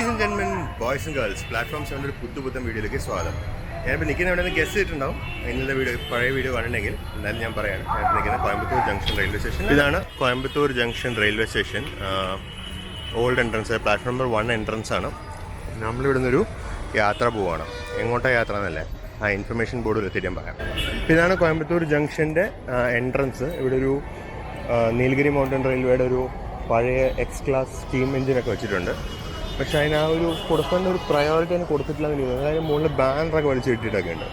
Ladies and gentlemen, boys and girls, platform 7 ഒരു പുത്തൻ വീഡിയോയിലേക്ക് സ്വാഗതം. ഞാനിപ്പോൾ നിൽക്കുന്ന എവിടെ നിന്ന് ഗസ്റ്റ് ചെയ്തിട്ടുണ്ടാവും. ഇന്നത്തെ വീഡിയോ പഴയ വീഡിയോ കണ്ടിട്ടുണ്ടെങ്കിൽ എന്നാലും ഞാൻ പറയാണ്. ഞാനിപ്പോൾ നിൽക്കുന്ന കോയമ്പത്തൂർ ജംഗ്ഷൻ റെയിൽവേ സ്റ്റേഷൻ. ഇതാണ് Coimbatore junction railway station. Old entrance, platform number 1 entrance ആണ്. നമ്മളിവിടെ നിന്നൊരു യാത്ര പോവുകയാണ്. എങ്ങോട്ടാണ് യാത്ര എന്നല്ലേ ആ ഇൻഫർമേഷൻ ബോർഡിൽ എത്തിയിട്ട് ഞാൻ പറയാം. ഇതാണ് കോയമ്പത്തൂർ ജംഗ്ഷൻ്റെ എൻട്രൻസ്. ഇവിടെ ഒരു നീലഗിരി മൗണ്ടൻ റെയിൽവേയുടെ ഒരു പഴയ എക്സ് ക്ലാസ് സ്റ്റീം എഞ്ചിനൊക്കെ വെച്ചിട്ടുണ്ട്. പക്ഷേ അതിന് ആ ഒരു കൊടുക്കേണ്ട ഒരു പ്രയോറിറ്റി അതിന് കൊടുത്തിട്ടില്ലെന്ന് തോന്നുന്നു. അതായത് മുകളിൽ ബാനറൊക്കെ വലിച്ചു കിട്ടിയിട്ടൊക്കെ ഉണ്ട്.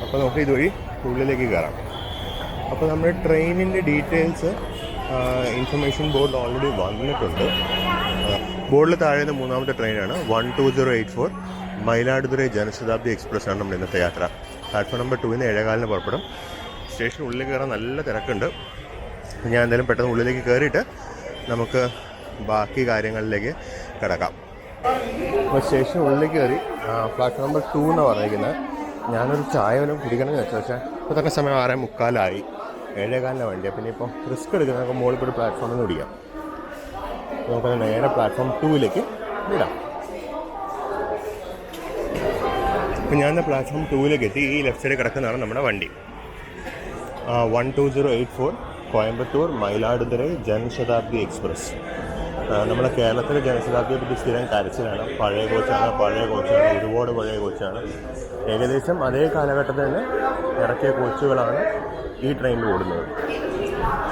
അപ്പോൾ നമുക്ക് ഇതുവഴി ഉള്ളിലേക്ക് കയറാം. അപ്പോൾ നമ്മുടെ ട്രെയിനിൻ്റെ ഡീറ്റെയിൽസ് ഇൻഫർമേഷൻ ബോർഡിൽ ഓൾറെഡി വന്നിട്ടുണ്ട്. ബോർഡിൽ താഴെ മൂന്നാമത്തെ ട്രെയിനാണ് 12084 മയിലാടുതുറൈ ജനശതാബ്ദി എക്സ്പ്രസ് ആണ് നമ്മുടെ ഇന്നത്തെ യാത്ര. പ്ലാറ്റ്ഫോം നമ്പർ 2 7:15 പുറപ്പെടും. സ്റ്റേഷൻ ഉള്ളിൽ കയറാൻ നല്ല തിരക്കുണ്ട്. ഞാൻ എന്തായാലും പെട്ടെന്ന് ഉള്ളിലേക്ക് കയറിയിട്ട് നമുക്ക് ബാക്കി കാര്യങ്ങളിലേക്ക് കിടക്കാം. അപ്പോൾ സ്റ്റേഷൻ ഉള്ളിലേക്ക് കയറി പ്ലാറ്റ്ഫോം നമ്പർ 2 എന്നാണ് പറഞ്ഞിരിക്കുന്നത്. ഞാനൊരു ചായ വല്ലതും കുടിക്കണമെന്ന് വെച്ചാൽ, പക്ഷേ ഇപ്പോൾ തന്നെ സമയം 6:45 7:15 വണ്ടിയാണ്. പിന്നെ ഇപ്പോൾ റിസ്ക് എടുക്കുന്നത് നമുക്ക് മുകളിൽ പോയി പ്ലാറ്റ്ഫോമിൽ നിന്ന് കുടിക്കാം. നമുക്കത് നേരെ പ്ലാറ്റ്ഫോം 2ലേക്ക് വിടാം. അപ്പോൾ ഞാൻ പ്ലാറ്റ്ഫോം 2ലേക്ക് എത്തി. ഈ ലെഫ്റ്റ് സൈഡിൽ കിടക്കുന്നതാണ് നമ്മുടെ വണ്ടി. 12084 കോയമ്പത്തൂർ മയിലാടുതുറൈ ജനശതാബ്ദി എക്സ്പ്രസ്. നമ്മുടെ കേരളത്തിലെ ജനശതാബ്ദിയെ പറ്റി സ്ഥിരം കരച്ചിലാണ്. പഴയ കോച്ചാണ്, ഒരുപാട് പഴയ കോച്ചാണ്. ഏകദേശം അതേ കാലഘട്ടത്തിൽ തന്നെ ഇറക്കിയ കോച്ചുകളാണ് ഈ ട്രെയിനിൽ ഓടുന്നത്.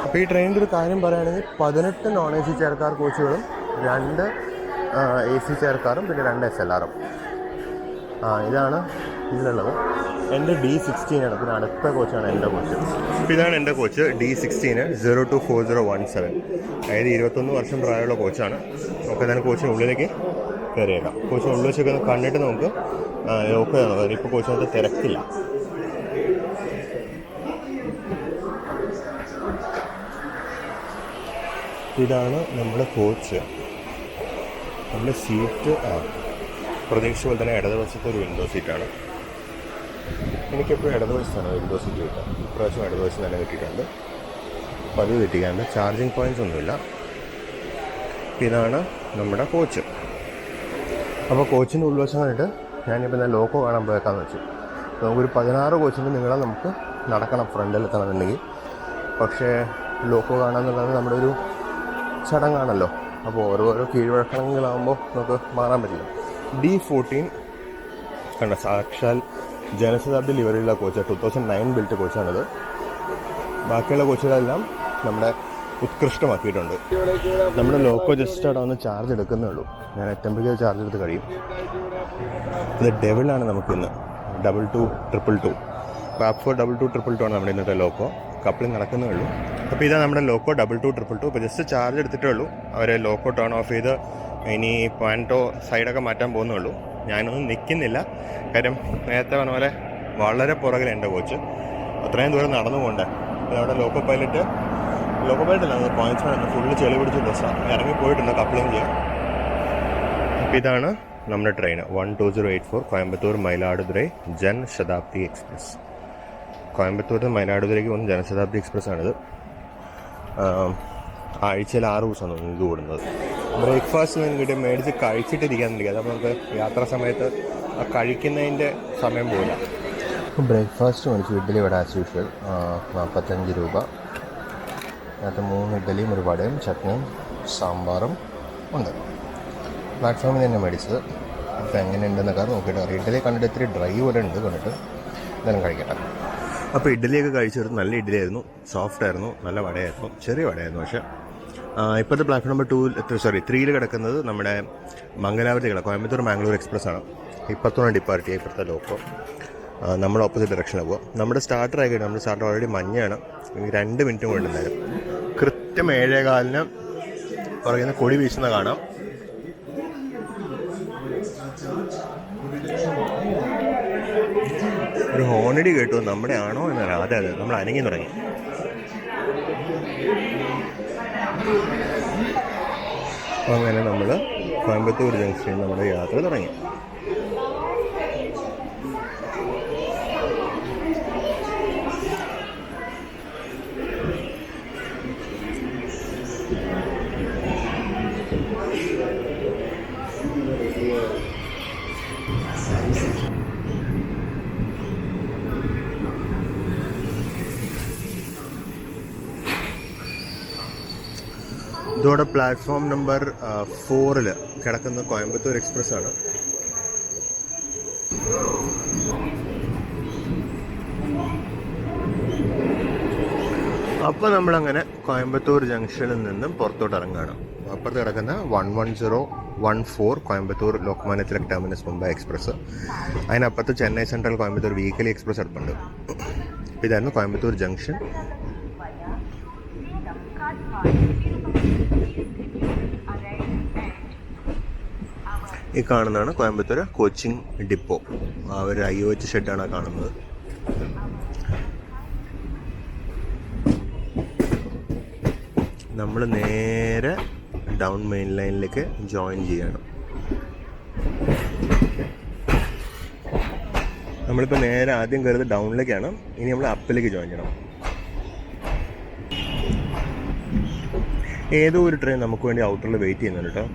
അപ്പോൾ ഈ ട്രെയിനിൻ്റെ ഒരു കാര്യം പറയുകയാണെങ്കിൽ 18 നോൺ AC ചെയർക്കാർ കോച്ചുകളും 2 AC ചെയർക്കാറും പിന്നെ 2 SLRും. ഇതാണ് ഇതിലുള്ളത്. എൻ്റെ D16 ആണ്. പിന്നെ അടുത്ത കോച്ചാണ് എൻ്റെ കോച്ച്. അപ്പോൾ ഇതാണ് എൻ്റെ കോച്ച് D16 024017. അതായത് 21 വർഷം പ്രായമുള്ള കോച്ചാണ്. നമുക്ക് തന്നെ കോച്ചിന് ഉള്ളിലേക്ക് കയറിയേക്കാം. കോച്ചിന് ഉള്ളിൽ വെച്ചൊക്കെ ഒന്ന് കണ്ടിട്ട് നമുക്ക് ലോക്ക് ചെയ്യണം. കാരണം ഇപ്പോൾ കോച്ചിനകത്ത് തിരക്കില്ല. ഇതാണ് നമ്മുടെ കോച്ച്. നമ്മുടെ സീറ്റ് പ്രതീക്ഷ പോലെ തന്നെ ഇടതുവശത്തെ ഒരു വിൻഡോ സീറ്റാണ്. എനിക്കെപ്പോഴും ഇടതുവശത്താണ് വിൻഡോ സീറ്റ് കിട്ടുക. ഇപ്രാവശ്യം ഇടതുവശം തന്നെ കിട്ടിയിട്ടുണ്ട്. പതിവ് തെറ്റിക്കാണ്ട് ചാർജിങ് പോയിൻറ്റ്സ് ഒന്നുമില്ല. ഇതാണ് നമ്മുടെ കോച്ച്. അപ്പോൾ കോച്ചിൻ്റെ ഉൾവശം കണ്ടിട്ട് ഞാനിപ്പോൾ ഞാൻ ലോക്കോ കാണാൻ പോയേക്കാന്ന് വെച്ചു. നമുക്കൊരു 16 കോച്ചിൻ്റെ നീളം നമുക്ക് നടക്കണം ഫ്രണ്ടിൽ എത്തണമെന്നുണ്ടെങ്കിൽ. പക്ഷേ ലോക്കോ കാണാമെന്നുള്ളത് നമ്മുടെ ഒരു ചടങ്ങാണല്ലോ. അപ്പോൾ ഓരോരോ കീഴ്വഴക്കങ്ങളാകുമ്പോൾ നമുക്ക് മാറാൻ പറ്റില്ല. D14 കണ്ട സാക്ഷാൽ ജനശതാബ്ദി ലിവറിയുള്ള കോച്ച്. 2009 ബിൽറ്റ് കോച്ചാണിത്. ബാക്കിയുള്ള കോച്ചുകളെല്ലാം നമ്മുടെ ഉത്കൃഷ്ടമാക്കിയിട്ടുണ്ട്. നമ്മുടെ ലോക്കോ ജസ്റ്റ് അവിടെ വന്ന് ചാർജ് എടുക്കുന്നേ ഉള്ളൂ. ഞാൻ എത്തുമ്പോഴേക്കും ചാർജ് എടുത്ത് കഴിയും. ഇത് ഡെവിളാണ് നമുക്കിന്ന് 2222. ബാക്ക് ഫോർ 2222 ആണ് നമ്മുടെ ഇന്നത്തെ ലോക്കോ. കപ്ലിംഗ് നടക്കുന്നേ ഉള്ളൂ. അപ്പോൾ ഇതാണ് നമ്മുടെ ലോക്കോ 2222. ഇപ്പോൾ ജസ്റ്റ് ചാർജ് എടുത്തിട്ടേ ഉള്ളൂ. അവർ ലോക്കോ ടേൺ ഓഫ് ചെയ്ത് ഇനി പോയിൻറ്റോ സൈഡൊക്കെ മാറ്റാൻ പോകുന്നേ ഉള്ളൂ. ഞാനൊന്നും നിൽക്കുന്നില്ല. കാര്യം നേരത്തെ പറഞ്ഞ പോലെ വളരെ പുറകിലാണ് എൻ്റെ കോച്ച്. അത്രയും ദൂരം നടന്നു പോകണ്ടേ. അവിടെ ലോക്കോ പൈലറ്റ് അല്ല, അത് പോയിൻറ്റ്സ് ഫുള്ള് ചെളി പിടിച്ച ബസ്സാണ്. ഇറങ്ങിപ്പോയിട്ടുണ്ട് കപ്ലിങ് ചെയ്യാൻ. അപ്പോൾ ഇതാണ് നമ്മുടെ ട്രെയിൻ 12084 കോയമ്പത്തൂർ മയിലാടുതുറൈ ജനശതാബ്ദി എക്സ്പ്രസ്. കോയമ്പത്തൂർ മയിലാടുതുറൈക്ക് പോകുന്ന ജനശതാബ്ദി എക്സ്പ്രസ് ആണിത്. ആഴ്ചയിൽ 6 ദിവസമാണ് ഇത് ഓടുന്നത്. ബ്രേക്ക്ഫാസ്റ്റ് നിങ്ങൾക്ക് മേടിച്ച് കഴിച്ചിട്ടിരിക്കാന്നിരിക്കുക. അപ്പോൾ നമുക്ക് യാത്രാ സമയത്ത് ആ കഴിക്കുന്നതിൻ്റെ സമയം പോകില്ല. ബ്രേക്ക്ഫാസ്റ്റ് മേടിച്ച് ഇഡ്ഡലി വട ആസ് യൂഷ്വൽ 45 രൂപ. അതിനകത്ത് 3 ഇഡ്ഡലിയും ഒരു വടയും ചട്നിയും സാമ്പാറും ഉണ്ട്. പ്ലാറ്റ്ഫോമിൽ തന്നെ മേടിച്ചത്. അപ്പോൾ എങ്ങനെയുണ്ടെന്നൊക്കെ നോക്കിയിട്ട് അറിയാം. ഇഡ്ഡലി കണ്ടിട്ട് ഇത്തിരി ഡ്രൈ പോലെ ഉണ്ട്. കണ്ടിട്ട് ഇതെല്ലാം കഴിക്കട്ടെ. അപ്പോൾ ഇഡ്ഡലിയൊക്കെ കഴിച്ചെടുത്ത് നല്ല ഇഡ്ഡലി ആയിരുന്നു. സോഫ്റ്റ് ആയിരുന്നു. നല്ല വടയായിരുന്നു. ചെറിയ വടയായിരുന്നു. പക്ഷേ ഇപ്പോഴത്തെ പ്ലാറ്റ്ഫോം നമ്പർ 3 കിടക്കുന്നത് നമ്മുടെ മംഗലാപുരത്തേക്കുള്ള കോയമ്പത്തൂർ മാംഗ്ലൂർ എക്സ്പ്രസ് ആണ്. ഇപ്പത്തോളം ഡിപ്പാർട്ട് ഇപ്പോഴത്തെ ലോക്കോ. നമ്മൾ ഓപ്പോസിറ്റ് ഡയറക്ഷനിൽ പോകുക. നമ്മുടെ സ്റ്റാർട്ടർ ആയി കഴിഞ്ഞാൽ നമ്മുടെ സ്റ്റാർട്ടർ ഓൾറെഡി മഞ്ഞാണ്. 2 മിനിറ്റ് കൊണ്ടുണ്ടായിരുന്നു. കൃത്യം 7:15 പറയുന്ന കൊടി വീശുന്ന കാണാം. ഒരു ഹോണടി കേട്ടു. നമ്മുടെ ആണോ എന്നല്ല. അതെ നമ്മൾ അനങ്ങി തുടങ്ങി. അപ്പോൾ അങ്ങനെ നമ്മൾ കോയമ്പത്തൂർ ജംഗ്ഷനിൽ നമ്മുടെ യാത്ര തുടങ്ങി. ഇതോടെ പ്ലാറ്റ്ഫോം നമ്പർ 4 കിടക്കുന്ന കോയമ്പത്തൂർ എക്സ്പ്രസ് ആണ്. അപ്പോൾ നമ്മളങ്ങനെ കോയമ്പത്തൂർ ജംഗ്ഷനിൽ നിന്നും പുറത്തോട്ട് ഇറങ്ങുകയാണ്. അപ്പുറത്ത് കിടക്കുന്ന 11014 കോയമ്പത്തൂർ ലോക്മാന്യ തിലക് ടെർമിനസ് മുംബൈ എക്സ്പ്രസ്. അതിനപ്പുറത്ത് Chennai central Coimbatore weekly express എടുപ്പുണ്ട്. ഇതായിരുന്നു കോയമ്പത്തൂർ ജംഗ്ഷൻ. ഈ കാണുന്നതാണ് കോയമ്പത്തൂർ കോച്ചിങ് ഡിപ്പോ. ഒരു IOH ഷെഡാണ് കാണുന്നത്. നമ്മൾ നേരെ ഡൗൺ മെയിൻ ലൈനിലേക്ക് ജോയിൻ ചെയ്യണം. നമ്മളിപ്പോൾ നേരെ ആദ്യം കയറുന്നത് ഡൗണിലേക്കാണ്. ഇനി നമ്മൾ അപ്പിലേക്ക് ജോയിൻ ചെയ്യണം. ഏതോ ഒരു ട്രെയിൻ നമുക്ക് വേണ്ടി ഔട്ടറിൽ വെയിറ്റ് ചെയ്യുന്നുണ്ട് കേട്ടോ.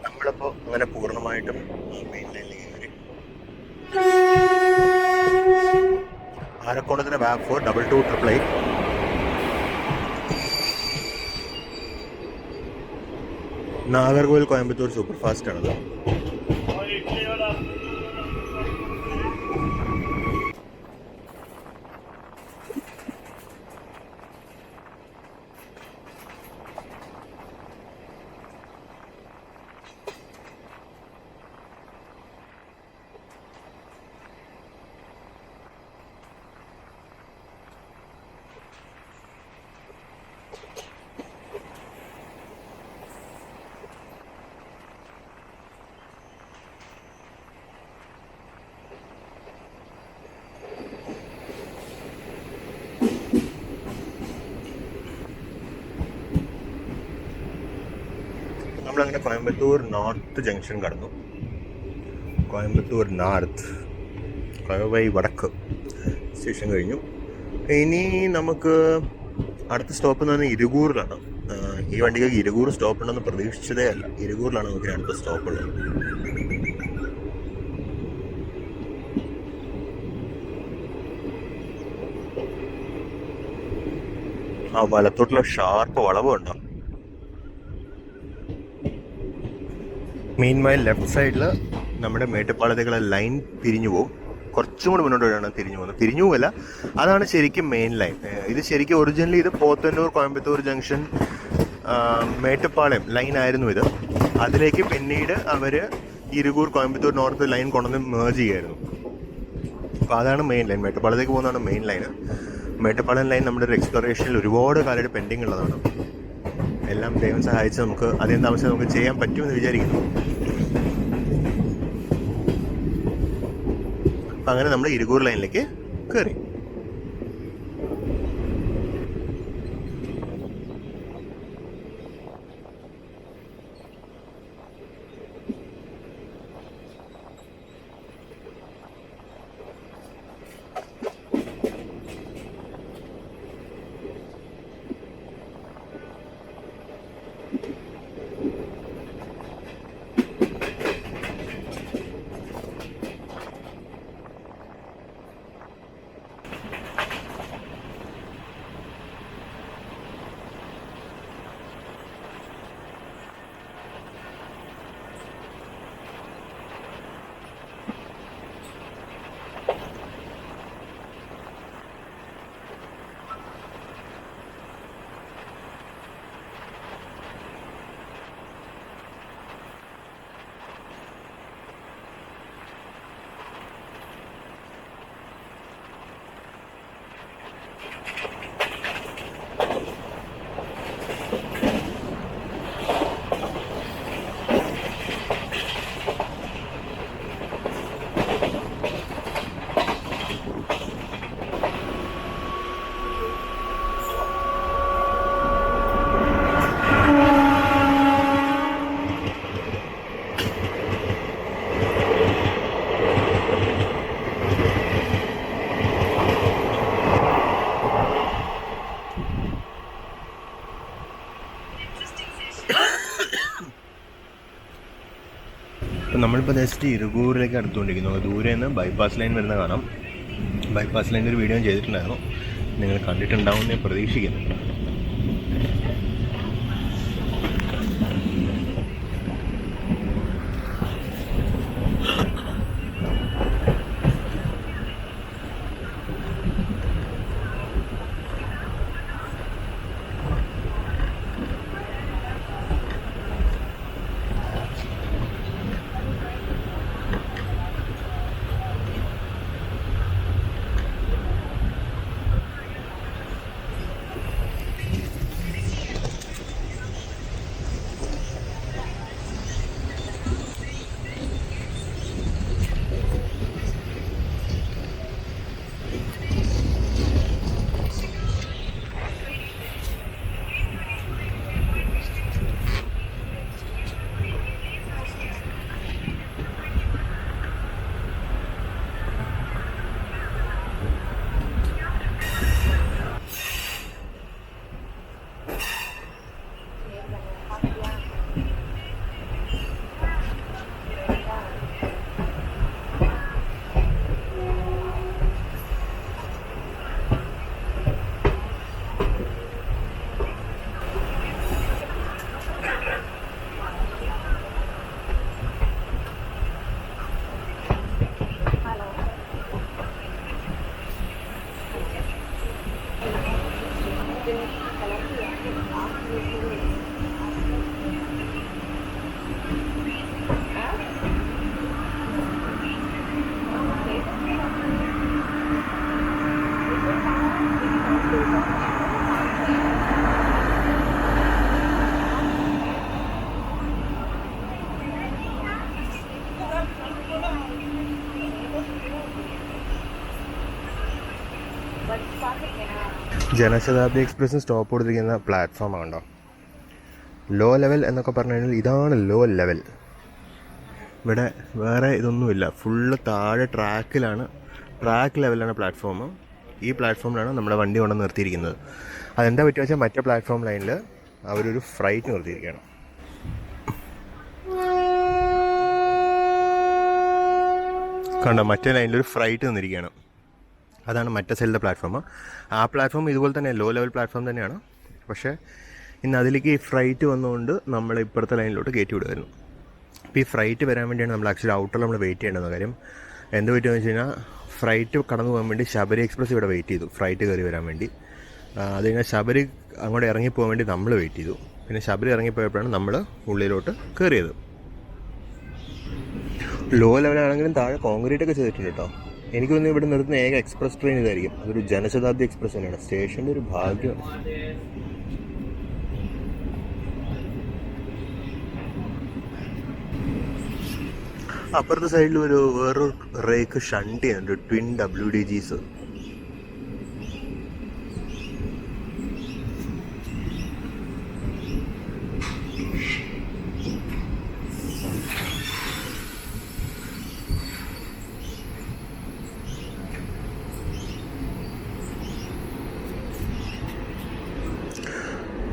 നമ്മളിപ്പോൾ അങ്ങനെ പൂർണ്ണമായിട്ടും മെയിൻ ലൈനിലേക്ക് കയറി. ആരക്കോണത്തിന് back 42288. Nagercoil Coimbatore super fast ആണത്. നമ്മളങ്ങനെ കോയമ്പത്തൂർ നോർത്ത് ജംഗ്ഷൻ കടന്നു. കോയമ്പത്തൂർ നോർത്ത് കോയവൈ വടക്ക് സ്റ്റേഷൻ കഴിഞ്ഞു. ഇനി നമുക്ക് അടുത്ത സ്റ്റോപ്പ് എന്ന് പറഞ്ഞാൽ ഇരികൂറിലാണ്. ഈ വണ്ടിക്ക് ഇരികൂർ സ്റ്റോപ്പ് ഉണ്ടെന്ന് പ്രതീക്ഷിച്ചതേ അല്ല. ഇരികൂറിലാണ് നമുക്ക് അടുത്ത സ്റ്റോപ്പ് ഉള്ളത്. ആ വലത്തോട്ടുള്ള ഷാർപ്പ് വളവുണ്ടോ. മീൻവൈൽ ലെഫ്റ്റ് സൈഡിൽ നമ്മുടെ മേട്ടുപ്പാളത്തേക്കുള്ള ലൈൻ പിരിഞ്ഞു പോകും. കുറച്ചും കൂടി മുന്നോട്ട് വഴിയാണ് തിരിഞ്ഞു പോകുന്നത്. തിരിഞ്ഞു പോകല്ല, അതാണ് ശരിക്കും മെയിൻ ലൈൻ. ഇത് ശരിക്കും ഒറിജിനലി ഇത് പോത്തന്നൂർ കോയമ്പത്തൂർ ജംഗ്ഷൻ മേട്ടുപ്പാളയം ലൈൻ ആയിരുന്നു ഇത്. അതിലേക്ക് പിന്നീട് അവർ ഇരികൂർ കോയമ്പത്തൂർ നോർത്ത് ലൈൻ കൊണ്ടുവന്ന് മേർജ് ചെയ്യായിരുന്നു. അപ്പോൾ അതാണ് മെയിൻ ലൈൻ. മേട്ടുപ്പാളത്തേക്ക് പോകുന്നതാണ് മെയിൻ ലൈൻ. മേട്ടുപ്പാളയം ലൈൻ നമ്മുടെ ഒരു എക്സ്പ്ലോറേഷനിൽ ഒരുപാട് കാലമായിട്ട് പെൻഡിങ് ഉള്ളതാണ്. എല്ലാം ദൈവം സഹായിച്ച് നമുക്ക് അധികം താമസം നമുക്ക് ചെയ്യാൻ പറ്റുമെന്ന് വിചാരിക്കുന്നു. അപ്പം അങ്ങനെ നമ്മൾ ഇരികൂർ ലൈനിലേക്ക് കയറി. നമ്മളിപ്പോൾ ജസ്റ്റ് ഇറുകൂറിലേക്ക് അടുത്തുകൊണ്ടിരിക്കുന്നു. ദൂരെ നിന്ന് ബൈപ്പാസ് ലൈൻ വരുന്ന കാണാം. ബൈപ്പാസ് ലൈൻ്റെ ഒരു വീഡിയോ ചെയ്തിട്ടുണ്ടായിരുന്നു, നിങ്ങൾ കണ്ടിട്ടുണ്ടാവും എന്ന് ഞാൻ പ്രതീക്ഷിക്കുന്നു. ജനശതാബ്ദി എക്സ്പ്രസ്സിന് സ്റ്റോപ്പ് കൊടുത്തിരിക്കുന്ന പ്ലാറ്റ്ഫോം ആണോ ലോ ലെവൽ എന്നൊക്കെ പറഞ്ഞു കഴിഞ്ഞാൽ ഇതാണ് ലോ ലെവൽ. ഇവിടെ വേറെ ഇതൊന്നുമില്ല, ഫുള്ള് താഴെ ട്രാക്ക് ലെവലാണ് പ്ലാറ്റ്ഫോം. ഈ പ്ലാറ്റ്ഫോമിലാണ് നമ്മുടെ വണ്ടി കൊണ്ട് നിർത്തിയിരിക്കുന്നത്. അതെന്താ പറ്റുക വെച്ചാൽ മറ്റേ പ്ലാറ്റ്ഫോം ലൈനിൽ അവരൊരു ഫ്രൈറ്റ് നിർത്തിയിരിക്കുകയാണ്. കണ്ടോ, മറ്റേ ലൈനിലൊരു ഫ്രൈറ്റ് നിന്നിരിക്കുകയാണ്. അതാണ് മറ്റേ സൈഡിലെ പ്ലാറ്റ്ഫോം. ആ പ്ലാറ്റ്ഫോം ഇതുപോലെ തന്നെ ലോ ലെവൽ പ്ലാറ്റ്ഫോം തന്നെയാണ്. പക്ഷേ ഇന്ന് അതിലേക്ക് ഈ ഫ്രൈറ്റ് വന്നുകൊണ്ട് നമ്മൾ ഇപ്പുറത്തെ ലൈനിലോട്ട് കയറ്റി വിടുമായിരുന്നു. അപ്പോൾ ഈ ഫ്രൈറ്റ് വരാൻ വേണ്ടിയാണ് നമ്മൾ ആക്ച്വലി ഔട്ടറിൽ നമ്മൾ വെയിറ്റ് ചെയ്യേണ്ടത്. കാര്യം എന്ത് പറ്റുമെന്ന് വെച്ച് കഴിഞ്ഞാൽ ഫ്രൈറ്റ് കടന്നു പോകാൻ വേണ്ടി ശബരി എക്സ്പ്രസ് ഇവിടെ വെയിറ്റ് ചെയ്തു, ഫ്രൈറ്റ് കയറി വരാൻ വേണ്ടി. അത് കഴിഞ്ഞാൽ ശബരി അങ്ങോട്ട് ഇറങ്ങിപ്പോകാൻ വേണ്ടി നമ്മൾ വെയിറ്റ് ചെയ്തു. പിന്നെ ശബരി ഇറങ്ങിപ്പോയപ്പോഴാണ് നമ്മൾ ഉള്ളിലോട്ട് കയറിയത്. ലോ ലെവലാണെങ്കിലും താഴെ കോൺക്രീറ്റ് ഒക്കെ ചെയ്തിട്ടുണ്ട് കേട്ടോ. എനിക്ക് തോന്നുന്നു ഇവിടെ നിർത്തുന്ന ഏക എക്സ്പ്രസ് ട്രെയിൻ ഇതായിരിക്കും. അതൊരു ജനശതാബ്ദി എക്സ്പ്രസ് തന്നെയാണ്. സ്റ്റേഷൻ്റെ ഒരു ഭാഗ്യം. അപ്പുറത്തെ സൈഡിൽ വേറൊരു റേക്ക് ഷണ്ടിയുണ്ട്, ട്വിൻ WDGs.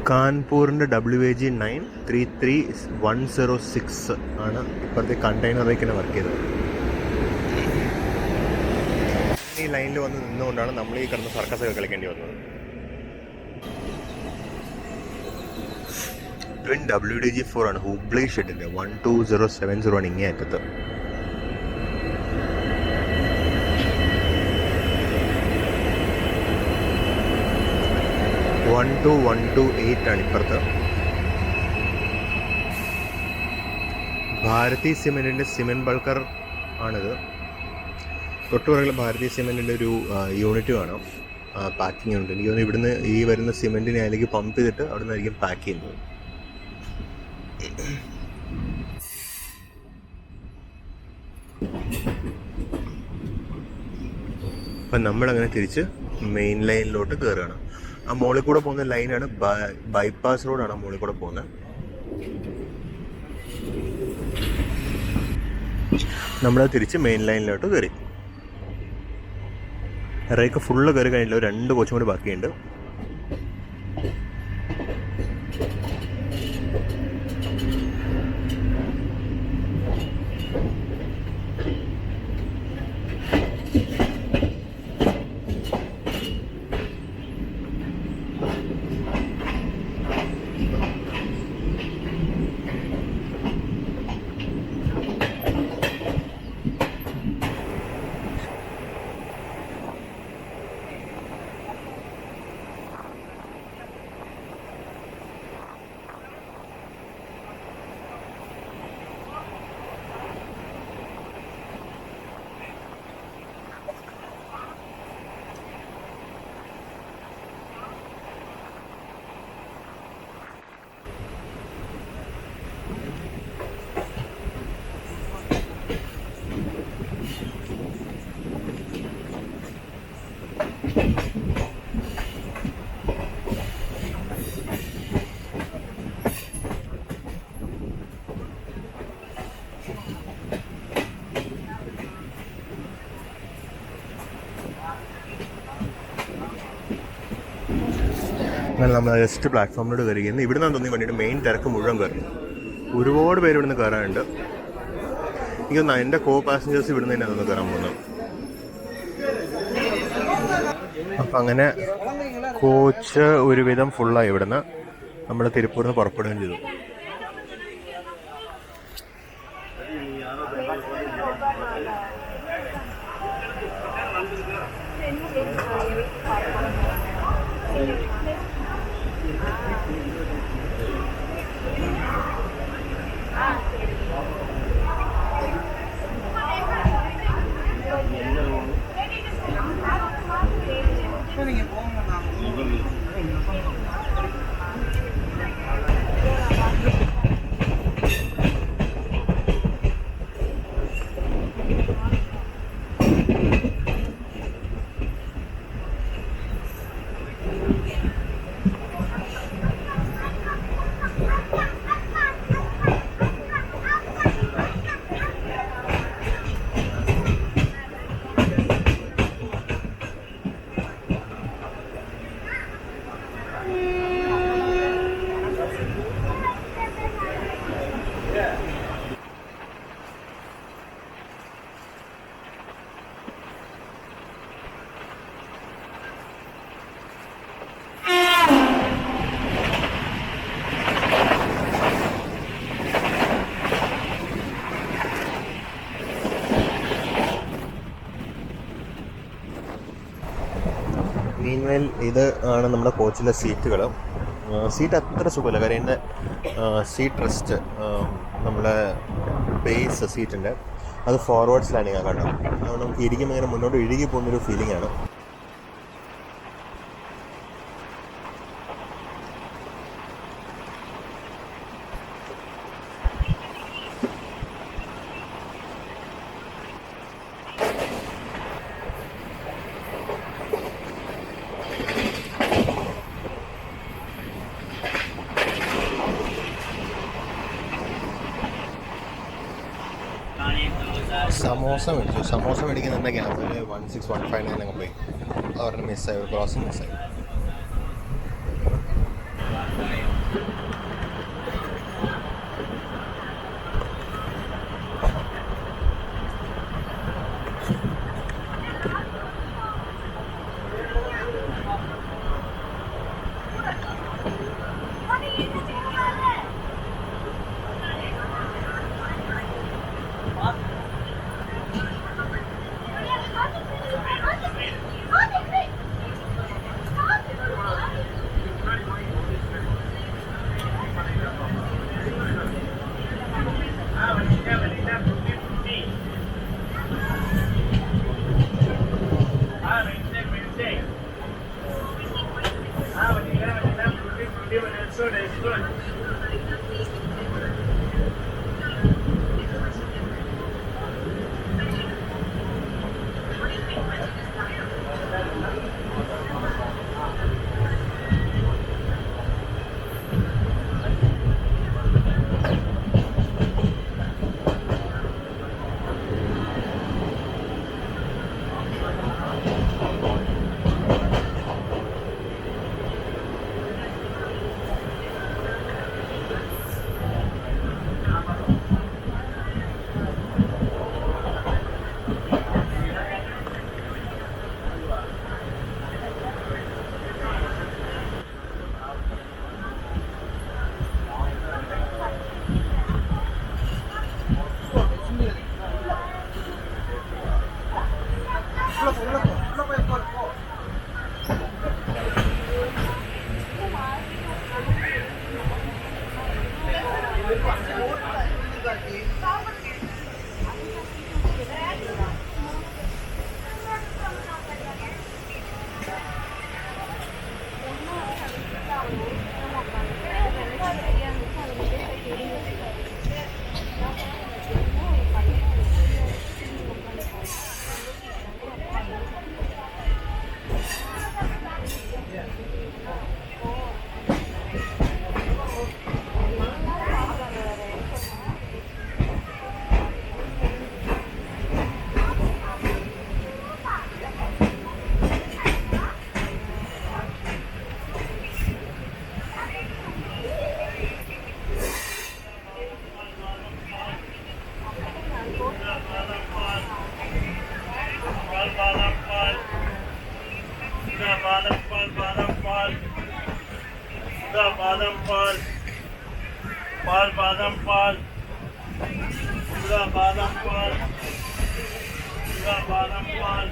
കാൺപൂരിൻ്റെ WAG 933106 ആണ് ഇപ്പോഴത്തെ കണ്ടെയ്നർ റേക്കിനെ വർക്ക് ചെയ്തത്. ഈ ലൈനിൽ വന്ന് നിന്നുകൊണ്ടാണ് നമ്മൾ ഈ കിടന്ന സർക്കസൊക്കെ കളിക്കേണ്ടി വന്നത്. ട്വിൻ WDG4 ആണ്, ഹുബ്ലി ഷെഡിൻ്റെ 12070 ആണ് ഇങ്ങേ അറ്റത്ത്. - 12128 ആണ് ഇപ്പുറത്ത്. ഭാരതി സിമെൻറ്റിൻ്റെ സിമെൻറ്റ് ബൾക്കർ ആണിത്. തൊട്ടുപുറകിൽ ഭാരതി സിമെൻറ്റിൻ്റെ ഒരു യൂണിറ്റ് കാണാം, പാക്കിംഗ് യൂണിറ്റ്. എനിക്ക് തോന്നുന്നു ഇവിടുന്ന് ഈ വരുന്ന സിമെൻറ്റിനെ അതിലേക്ക് പമ്പ് ചെയ്തിട്ട് അവിടെ നിന്നായിരിക്കും പാക്ക് ചെയ്യുന്നത്. അപ്പം നമ്മളങ്ങനെ തിരിച്ച് മെയിൻ ലൈനിലോട്ട് കയറുകയാണ്. ആ മോളിൽ കൂടെ പോകുന്ന ലൈനാണ് ബൈപ്പാസ് റോഡാണ് ആ മോളിൽ കൂടെ പോകുന്നത്. നമ്മളത് തിരിച്ച് മെയിൻ ലൈനിലോട്ട് കയറി. റേക്ക് ഫുള്ള് കയറി കഴിഞ്ഞില്ല, 2 കോച്ചും കൂടി ബാക്കിയുണ്ട്. അങ്ങനെ നമ്മൾ ജസ്റ്റ് പ്ലാറ്റ്ഫോമിലോട്ട് കയറിയിരുന്നു. ഇവിടെ നിന്നാണ് തോന്നി വേണ്ടിയിട്ട് മെയിൻ തിരക്ക് മുഴുവൻ കയറി. ഒരുപാട് പേര് ഇവിടുന്ന് കയറാനുണ്ട്. എനിക്കൊന്ന് എൻ്റെ കോ പാസഞ്ചേഴ്സ് ഇവിടുന്ന് തന്നെ അതൊന്ന് കയറാൻ പോകുന്നത്. അപ്പം അങ്ങനെ കോച്ച് ഒരുവിധം ഫുള്ളായി. ഇവിടുന്ന് നമ്മൾ തിരുപ്പൂരിൽ നിന്ന് പുറപ്പെടുകയും ചെയ്തു. മീൻവെൽ ഇത് ആണ് നമ്മുടെ കോച്ചിലെ സീറ്റുകൾ. സീറ്റ് അത്ര സുഖമില്ല. കാര്യം എൻ്റെ സീറ്റ് റെസ്റ്റ് നമ്മളെ ബേസ് സീറ്റിൻ്റെ അത് ഫോർവേഡ് സ്ലാൻഡിങ് ആണ് കേട്ടോ. അതുകൊണ്ട് നമുക്ക് ഇരിക്കുമ്പോൾ ഇങ്ങനെ മുന്നോട്ട് ഇഴുകി പോകുന്നൊരു ഫീലിംഗ് ആണ്. സമോസ മേടിക്കുന്നുണ്ട്. ക്യാമ്പിൽ 16,159 അങ്ങ് പോയി. അവരുടെ മിസ്സായി, ഒരു ക്രോസിങ് മിസ്സായി. Badam pal, badam pal. Badam pal. Pal, badam pal. Badam pal. Badam pal.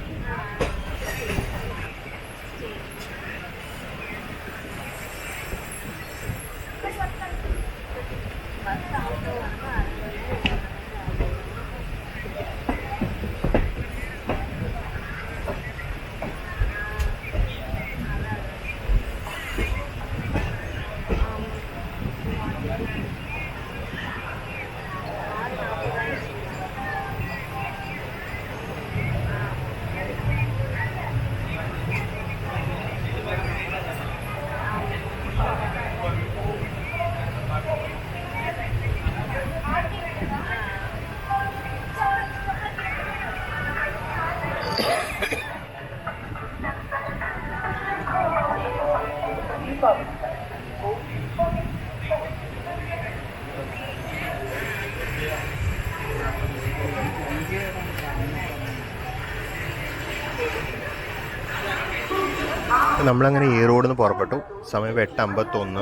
നമ്മളങ്ങനെ ഈ റോഡിൽ നിന്ന് പുറപ്പെട്ടു. സമയം 8:51.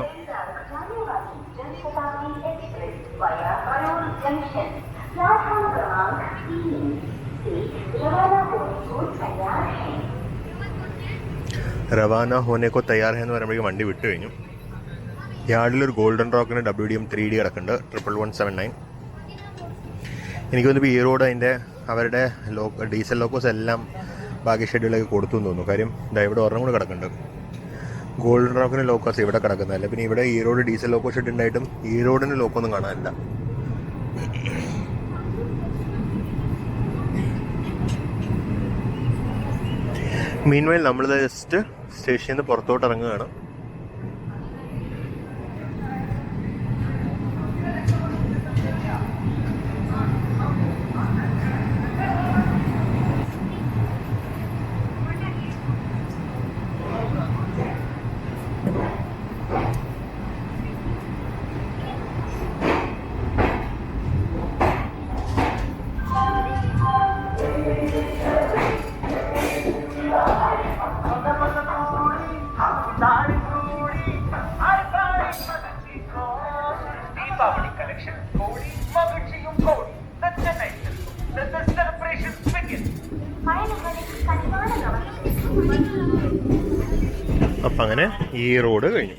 റവാന ഹോനെ കോ തയ്യാർ എന്ന് പറയുമ്പോഴേക്കും വണ്ടി വിട്ടു കഴിഞ്ഞു. യാർഡിലൊരു ഗോൾഡൻ റോക്കിന് WDM 3D കിടക്കുന്നുണ്ട് 11179. എനിക്ക് തോന്നുന്നു ഈ റോഡ് അവരുടെ ഡീസൽ ലോക്കോസ് എല്ലാം ബാക്കി ഷെഡ്യൂളൊക്കെ കൊടുത്തു എന്ന് തോന്നുന്നു. കാര്യം ഇവിടെ ഒരെണ്ണം കൂടെ കിടക്കുന്നുണ്ട്. ഗോൾഡൻ റോക്കിന് ലോക്കോസ് ഇവിടെ കിടക്കുന്നതല്ല. പിന്നെ ഇവിടെ ഈ റോഡ് ഡീസൽ ലോക്കോ ഷെഡ് ഉണ്ടായിട്ടും ഈ റോഡിന് ലോക്കൊന്നും കാണാനില്ല. മീൻവൈൽ നമ്മൾ ജസ്റ്റ് സ്റ്റേഷനിൽ നിന്ന് പുറത്തോട്ട് ഇറങ്ങുകയാണ്. അപ്പം അങ്ങനെ ഈ റോഡ് കഴിഞ്ഞു.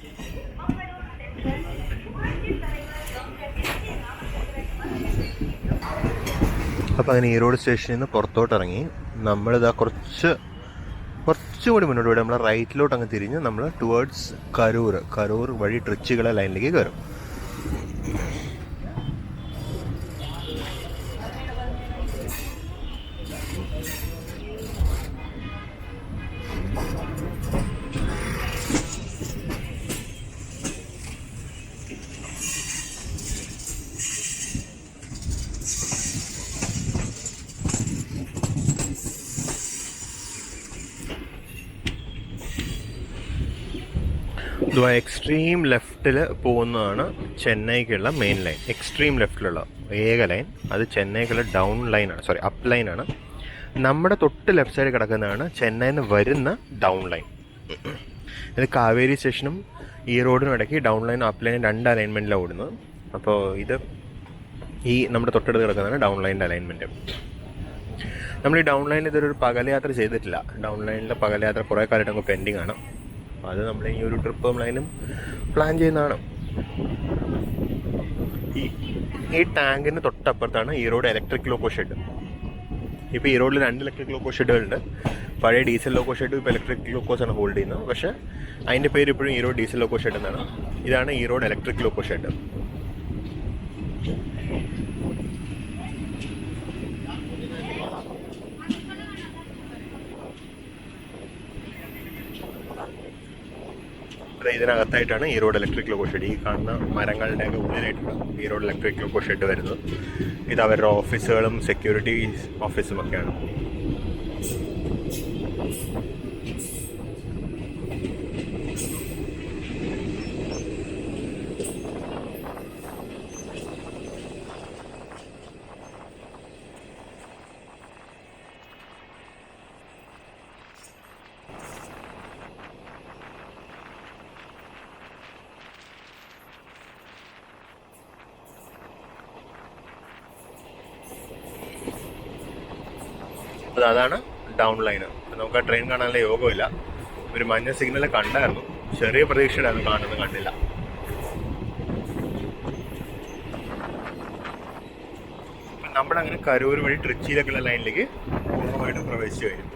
അപ്പം അങ്ങനെ ഈ റോഡ് സ്റ്റേഷനിൽ നിന്ന് പുറത്തോട്ട് ഇറങ്ങി നമ്മളിതാ കുറച്ചുകൂടി മുന്നോട്ട് പോയി നമ്മൾ റൈറ്റിലോട്ട് അങ്ങ് തിരിഞ്ഞ് നമ്മൾ ടുവേർഡ്സ് കരൂർ വഴി ട്രിച്ചികളെ ലൈനിലേക്ക് കയറും. എക്സ്ട്രീം ലെഫ്റ്റിൽ പോകുന്നതാണ് ചെന്നൈക്കുള്ള മെയിൻ ലൈൻ. എക്സ്ട്രീം ലെഫ്റ്റിലുള്ള ഏക ലൈൻ അത് ചെന്നൈക്കുള്ള ഡൗൺ ലൈനാണ്, അപ്പ് ലൈനാണ്. നമ്മുടെ തൊട്ട് ലെഫ്റ്റ് സൈഡ് കിടക്കുന്നതാണ് ചെന്നൈയിൽ നിന്ന് വരുന്ന ഡൗൺ ലൈൻ. ഇത് കാവേരി സ്റ്റേഷനും ഈ റോഡിനും ഇടയ്ക്ക് ഡൗൺ ലൈനും അപ്പ് ലൈനും 2 അലൈൻമെൻറ്റിലാണ് ഓടുന്നത്. അപ്പോൾ ഇത് ഈ നമ്മുടെ തൊട്ടടുത്ത് കിടക്കുന്നതാണ് ഡൗൺ ലൈനിൻ്റെ അലൈൻമെൻറ്റ്. നമ്മൾ ഈ ഡൗൺ ലൈനിൽ ഇതൊരു പകലയാത്ര ചെയ്തിട്ടില്ല. ഡൗൺ ലൈനിലെ പകലയാത്ര കുറേ കാലമായിട്ട് നമുക്ക് പെൻഡിങ് ആണ്. അത് നമ്മൾ ഈ ഒരു ട്രിപ്പ് നമ്മളതിനും പ്ലാൻ ചെയ്യുന്നതാണ്. ഈ ടാങ്കിന് തൊട്ടപ്പുറത്താണ് ഈ റോഡ് ഇലക്ട്രിക് ലോക്കോ ഷെഡ്. ഇപ്പോൾ ഈ റോഡിൽ 2 ഇലക്ട്രിക് ലോക്കോ ഷെഡുകളുണ്ട്. പഴയ ഡീസൽ ലോക്കോ ഷെഡ് ഇപ്പോൾ ഇലക്ട്രിക് ലോക്കോസാണ് ഹോൾഡ് ചെയ്യുന്നത്. പക്ഷേ അതിൻ്റെ പേര് ഇപ്പോഴും ഈ റോഡ് ഡീസൽ ലോക്കോ ഷെഡ് എന്നാണ്. ഇതാണ് ഈ റോഡ് ഇലക്ട്രിക് ലോക്കോ ഷെഡ്. ഇതിനകത്തായിട്ടാണ് ഈ റോഡ് ഇലക്ട്രിക് ലോക്കോ ഷെഡ്. ഈ കാണുന്ന മരങ്ങളുടെയൊക്കെ ഉള്ളിലായിട്ടാണ് ഈ റോഡ് ഇലക്ട്രിക് ലോക്കോ ഷെഡ് വരുന്നത്. ഇത് അവരുടെ ഓഫീസുകളും സെക്യൂരിറ്റി ഓഫീസും ഒക്കെയാണ്. അതാണ് ഡൗൺ ലൈന്. നമുക്ക് ആ ട്രെയിൻ കാണാനുള്ള യോഗമില്ല. ഒരു മഞ്ഞ സിഗ്നൽ കണ്ടായിരുന്നു, ചെറിയ പ്രതീക്ഷയുണ്ടായിരുന്നു, കാണുന്നത് കണ്ടില്ല. നമ്മളങ്ങനെ കരൂർ വഴി ട്രിച്ചിയിലേക്കുള്ള ലൈനിലേക്ക് പൂർണ്ണമായിട്ടും പ്രവേശിച്ചു കഴിഞ്ഞു.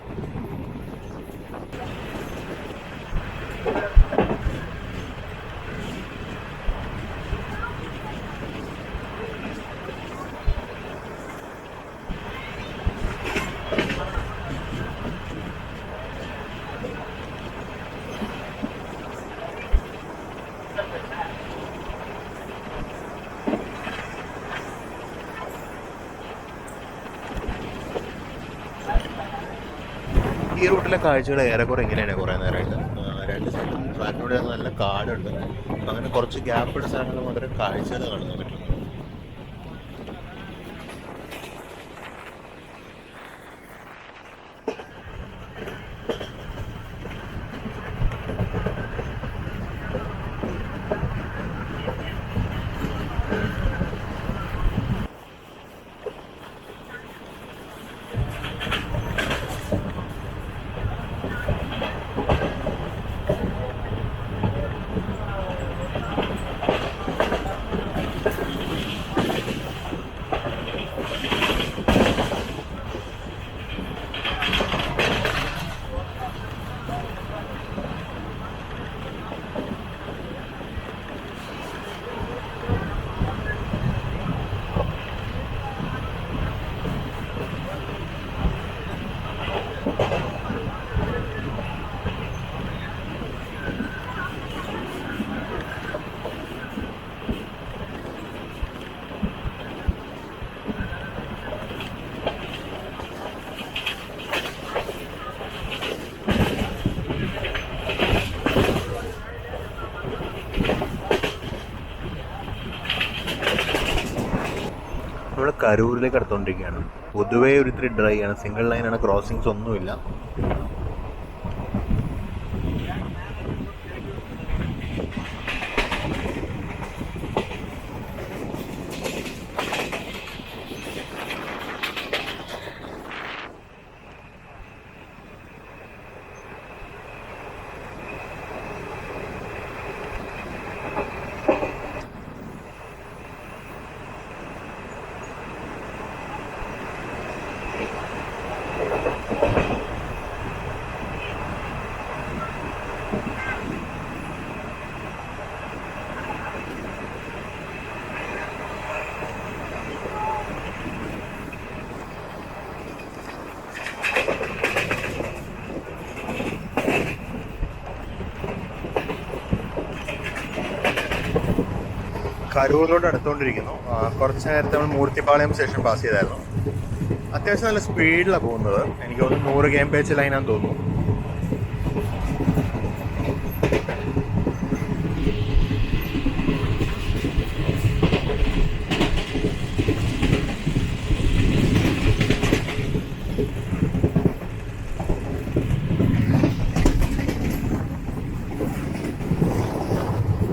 ഈ റൂട്ടിലെ കാഴ്ചകൾ ഏറെക്കുറെ ഇങ്ങനെയാണ്. കുറേ നേരമായിട്ട് രണ്ട് സൈഡിലും ട്രാക്കിനോട് നല്ല കാടുണ്ട്. അപ്പം അങ്ങനെ കുറച്ച് ഗ്യാപ്പ് ഇട്ട സ്ഥലങ്ങളിൽ മാത്രമേ കാഴ്ചകൾ കാണാൻ പറ്റുള്ളൂ. നമ്മൾ കരൂരിലേക്ക് അടുത്തുകൊണ്ടിരിക്കുകയാണ്. പൊതുവേ ഒരു ഇത്തിരി ഡ്രൈ ആണ്, സിംഗിൾ ലൈനാണ്, ക്രോസിങ്സ് ഒന്നുമില്ല. കരൂരിലോട്ട് അടുത്തുകൊണ്ടിരിക്കുന്നു. കുറച്ച് നേരത്തെ നമ്മൾ മൂർത്തിപ്പാളയം സ്റ്റേഷൻ പാസ് ചെയ്തായിരുന്നു. അത്യാവശ്യം നല്ല സ്പീഡിലാണ് പോകുന്നത്. എനിക്ക് തോന്നുന്നു 100 km/h ലൈനാന്ന് തോന്നുന്നു.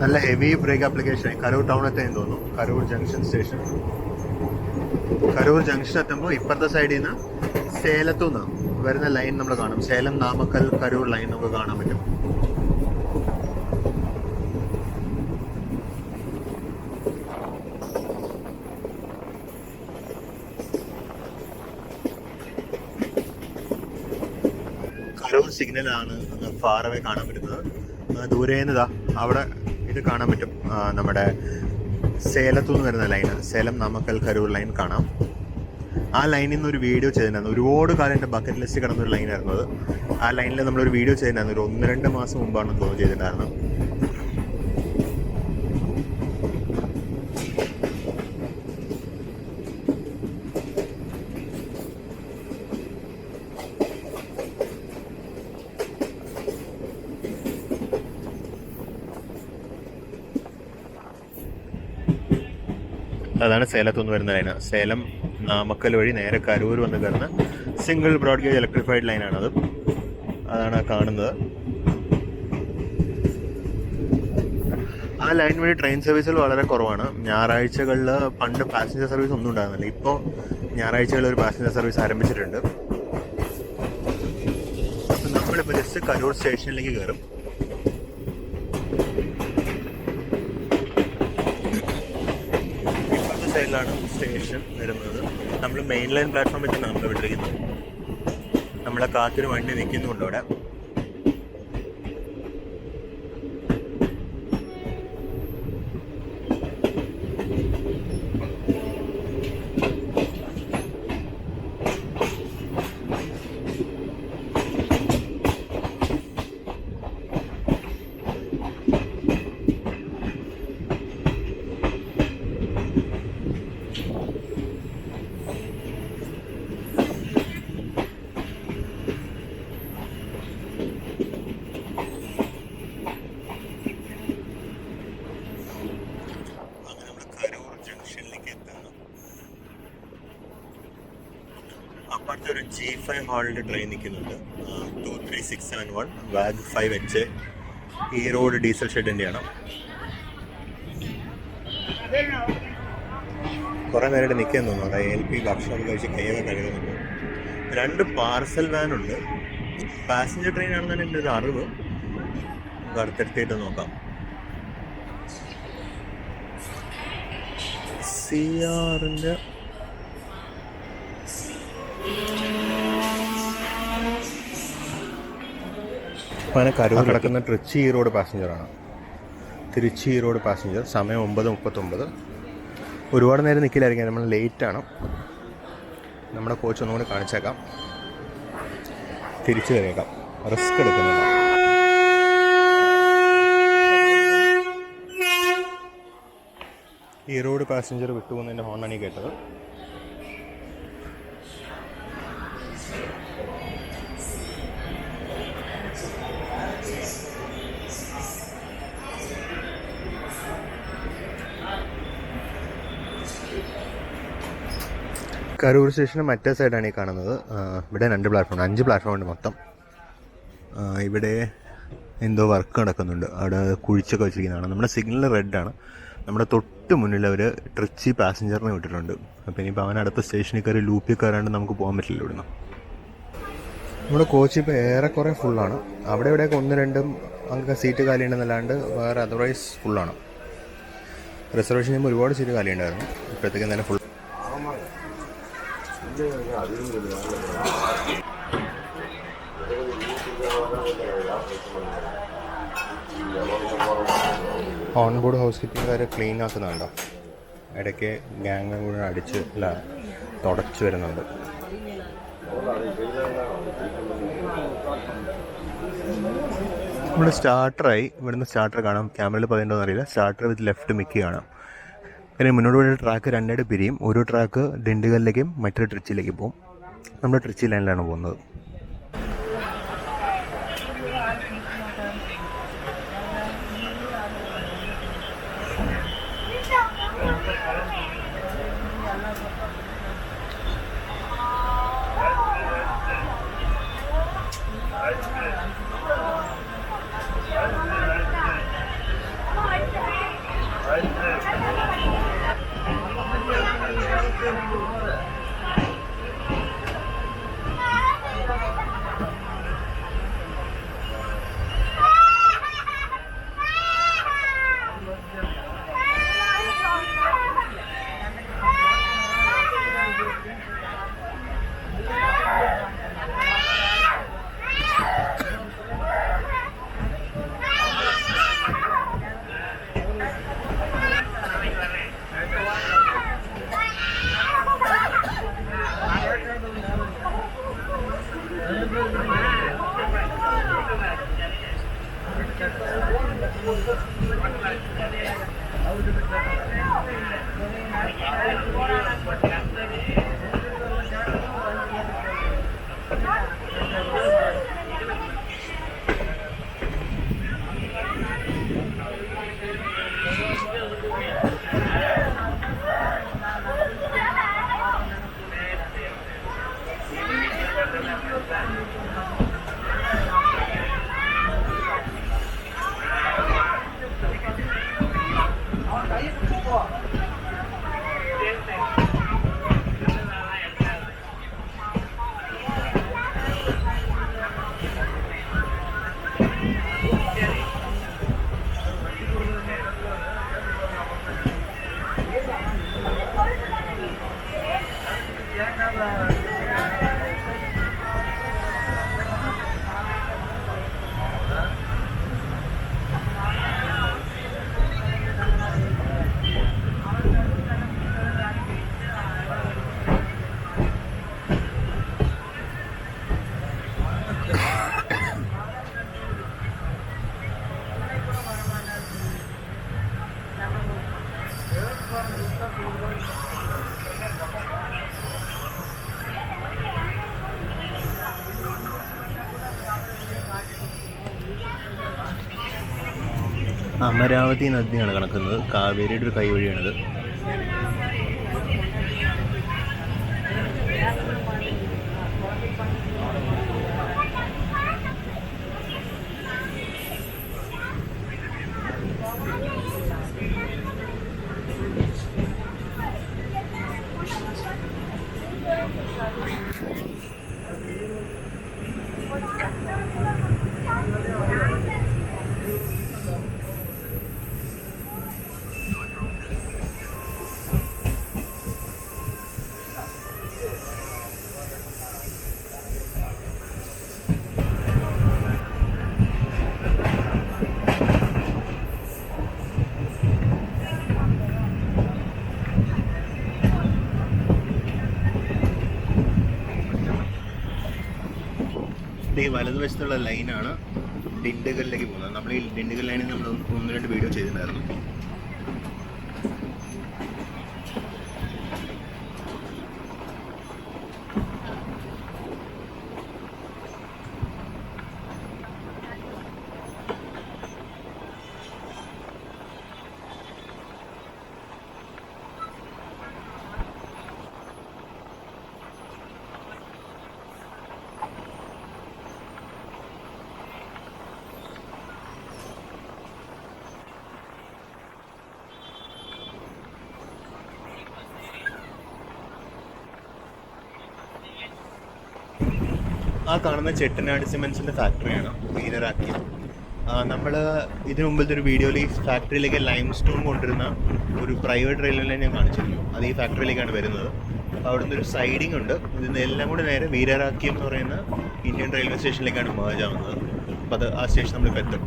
നല്ല heavy brake application. Karur town എത്തുമെന്ന് തോന്നുന്നു. Karur junction station. Karur junction എത്തുമ്പോൾ ഇപ്പുറത്തെ സൈഡിൽ നിന്ന് സേലത്തു നിന്ന് വരുന്ന ലൈൻ നമ്മൾ കാണും. സേലം നാമക്കൽ കരൂർ ലൈൻ നമുക്ക് കാണാൻ പറ്റും. കരൂർ സിഗ്നലാണ് ഫാറവേ കാണാൻ പറ്റുന്നത്. ദൂരേന്നതാ അവിടെ ഇത് കാണാൻ പറ്റും. നമ്മുടെ സേലത്തു നിന്ന് വരുന്ന ലൈന്, സേലം നാമക്കൽ കരൂർ ലൈൻ കാണാം. ആ ലൈനിൽ നിന്ന് ഒരു വീഡിയോ ചെയ്തിട്ടുണ്ടായിരുന്നു. ഒരുപാട് കാലം എൻ്റെ ബക്കറ്റ് ലിസ്റ്റ് കിടന്നൊരു ലൈനായിരുന്നു അത്. ആ ലൈനിൽ നമ്മളൊരു വീഡിയോ ചെയ്തിട്ടുണ്ടായിരുന്നു. ഒരു 1-2 മാസം മുമ്പാണ് തോന്നുന്നു ചെയ്തിട്ടുണ്ടായിരുന്നു. അതാണ് സേലത്തുനിന്ന് വരുന്ന ലൈന്. സേലം നാമക്കൽ വഴി നേരെ കരൂർ വന്ന് കയറുന്ന സിംഗിൾ ബ്രോഡ് ഗേജ് ഇലക്ട്രിഫൈഡ് ലൈനാണത്. അതാണ് കാണുന്നത്. ആ ലൈൻ വഴി ട്രെയിൻ സർവീസുകൾ വളരെ കുറവാണ്. ഞായറാഴ്ചകളിൽ പണ്ട് പാസഞ്ചർ സർവീസ് ഒന്നും ഉണ്ടാകുന്നില്ല. ഇപ്പോൾ ഞായറാഴ്ചകളിൽ ഒരു പാസഞ്ചർ സർവീസ് ആരംഭിച്ചിട്ടുണ്ട്. ബസ് കരൂർ സ്റ്റേഷനിലേക്ക് കയറും. ഇപ്പുറത്തെ സൈഡിലാണ് സ്റ്റേഷൻ വരുന്നത്. നമ്മൾ മെയിൻ ലൈൻ പ്ലാറ്റ്ഫോമിൽ തന്നെ നമ്മൾ വിട്ടിരിക്കുന്നത്. നമ്മളെ കാത്തൊരു വണ്ടി നിൽക്കുന്നുണ്ട് അവിടെ. അപ്പുറത്തെ ഒരു G5 ഹാളിൻ്റെ ട്രെയിൻ നിൽക്കുന്നുണ്ട്. 23671 വാഗ് 5H ഈ റോഡ് ഡീസൽ ഷെഡിൻ്റെയാണ്. കുറേ നേരമായിട്ട് നിൽക്കാൻ തോന്നുന്നു. അവിടെ LP ഭക്ഷണം കഴിച്ച് കയ്യൊക്കെ കഴുകുന്നുണ്ട്. 2 പാർസൽ വാനുണ്ട്. പാസഞ്ചർ ട്രെയിനാണെന്നാണ് എൻ്റെ ഒരു അറിവ്. അടുത്തെടുത്തിട്ട് നോക്കാം. CRൻ്റെ അങ്ങനെ കരൂർ കിടക്കുന്ന ട്രിച്ചി റോഡ് പാസഞ്ചറാണ്. Tiruchi road passenger. സമയം 9:39. ഒരുപാട് നേരം നിൽക്കില്ലായിരിക്കും, നമ്മൾ ലേറ്റാണ്. നമ്മുടെ കോച്ച് ഒന്നും കൂടി കാണിച്ചേക്കാം. തിരിച്ചു കയറിയേക്കാം, റിസ്ക് എടുക്കുന്നില്ല. ഈ റോഡ് പാസഞ്ചർ വിട്ടുപോകുന്നതിൻ്റെ ഹോണാണ് ഈ കേട്ടത്. കരൂർ സ്റ്റേഷന് മറ്റേ സൈഡാണ് ഈ കാണുന്നത്. ഇവിടെ 2 പ്ലാറ്റ്ഫോം, 5 പ്ലാറ്റ്ഫോം ഉണ്ട് മൊത്തം. ഇവിടെ എന്തോ വർക്ക് നടക്കുന്നുണ്ട്. അവിടെ കുഴിച്ചൊക്കെ വെച്ചിരിക്കുന്നതാണ്. നമ്മുടെ സിഗ്നൽ റെഡാണ്. നമ്മുടെ തൊട്ട് മുന്നിൽ അവർ ട്രിച്ചി പാസഞ്ചറിനെ വിട്ടിട്ടുണ്ട്. അപ്പോൾ ഇനിയിപ്പോൾ അവൻ അടുത്ത സ്റ്റേഷനിൽ കയറി ലൂപ്പിൽ കയറാണ്ട് നമുക്ക് പോകാൻ പറ്റില്ല ഇവിടുന്ന്. നമ്മുടെ കോച്ച് ഇപ്പോൾ ഏറെക്കുറെ ഫുള്ളാണ്. അവിടെ ഇവിടെയൊക്കെ 1-2 അംഗ സീറ്റ് കാലിയുണ്ടെന്നല്ലാണ്ട് വേറെ അതർവൈസ് ഫുള്ളാണ്. റിസർവേഷൻ ചെയ്യുമ്പോൾ ഒരുപാട് സീറ്റ് കാലിയുണ്ടായിരുന്നു. ഇപ്പോഴത്തേക്കും തന്നെ ഫുൾ. ഓൺബോർഡ് ഹൗസ് കീപ്പിംഗുകാർ ക്ലീൻ ആക്കുന്നുണ്ടോ? ഇടയ്ക്ക് ഗ്യാങ് കൂടെ അടിച്ച് തുടച്ച് വരുന്നുണ്ട്. ഇവിടെ സ്റ്റാർട്ടറായി. ഇവിടുന്ന് സ്റ്റാർട്ടർ കാണാം. ക്യാമറയിൽ പറയുന്നുണ്ടോയെന്ന് അറിയില്ല. സ്റ്റാർട്ടർ വിത്ത് ലെഫ്റ്റ് മിക്കി കാണാം. പിന്നെ മുന്നോട്ട് പോയ ട്രാക്ക് 2 ആയിട്ട് പിരിയും. ഒരു ട്രാക്ക് ഡിണ്ടിഗലിലേക്കും മറ്റൊരു ട്രിച്ചിയിലേക്കും പോകും. നമ്മൾ ട്രിച്ചി ലൈനിലാണ് പോകുന്നത്. അമരാവതി നദിയാണ് കണക്കുന്നത്. കാവേരിയുടെ ഒരു കൈവഴിയാണിത്. ഈ വലതുവശത്തുള്ള ലൈനാണ് ഡിണ്ടുഗലിലേക്ക് പോകുന്നത്. നമ്മൾ ഈ ഡിണ്ടുഗൽ ലൈനിൽ നമ്മൾ 1-2 വീഡിയോ ചെയ്തിട്ടുണ്ടായിരുന്നു. ആ കാണുന്ന ചെട്ടനാട് സിമെൻസിൻ്റെ ഫാക്ടറിയാണ് വീരരാക്കി. നമ്മൾ ഇതിനു മുമ്പത്തെ ഒരു വീഡിയോയിൽ ഈ ഫാക്ടറിയിലേക്ക് ലൈം സ്റ്റോൺ കൊണ്ടുവരുന്ന ഒരു പ്രൈവറ്റ് റെയിൽവേ ലൈൻ ഞാൻ കാണിച്ചിരുന്നു. അത് ഈ ഫാക്ടറിയിലേക്കാണ് വരുന്നത്. അപ്പോൾ അവിടുന്ന് ഒരു സൈഡിങ് ഉണ്ട്. ഇതിന്ന് എല്ലാം കൂടി നേരെ വീരരാക്കി എന്ന് പറയുന്ന ഇന്ത്യൻ റെയിൽവേ സ്റ്റേഷനിലേക്കാണ് മേജ് ആവുന്നത്. അപ്പോൾ അത് ആ സ്റ്റേഷൻ നമ്മളിപ്പോൾ എത്തും.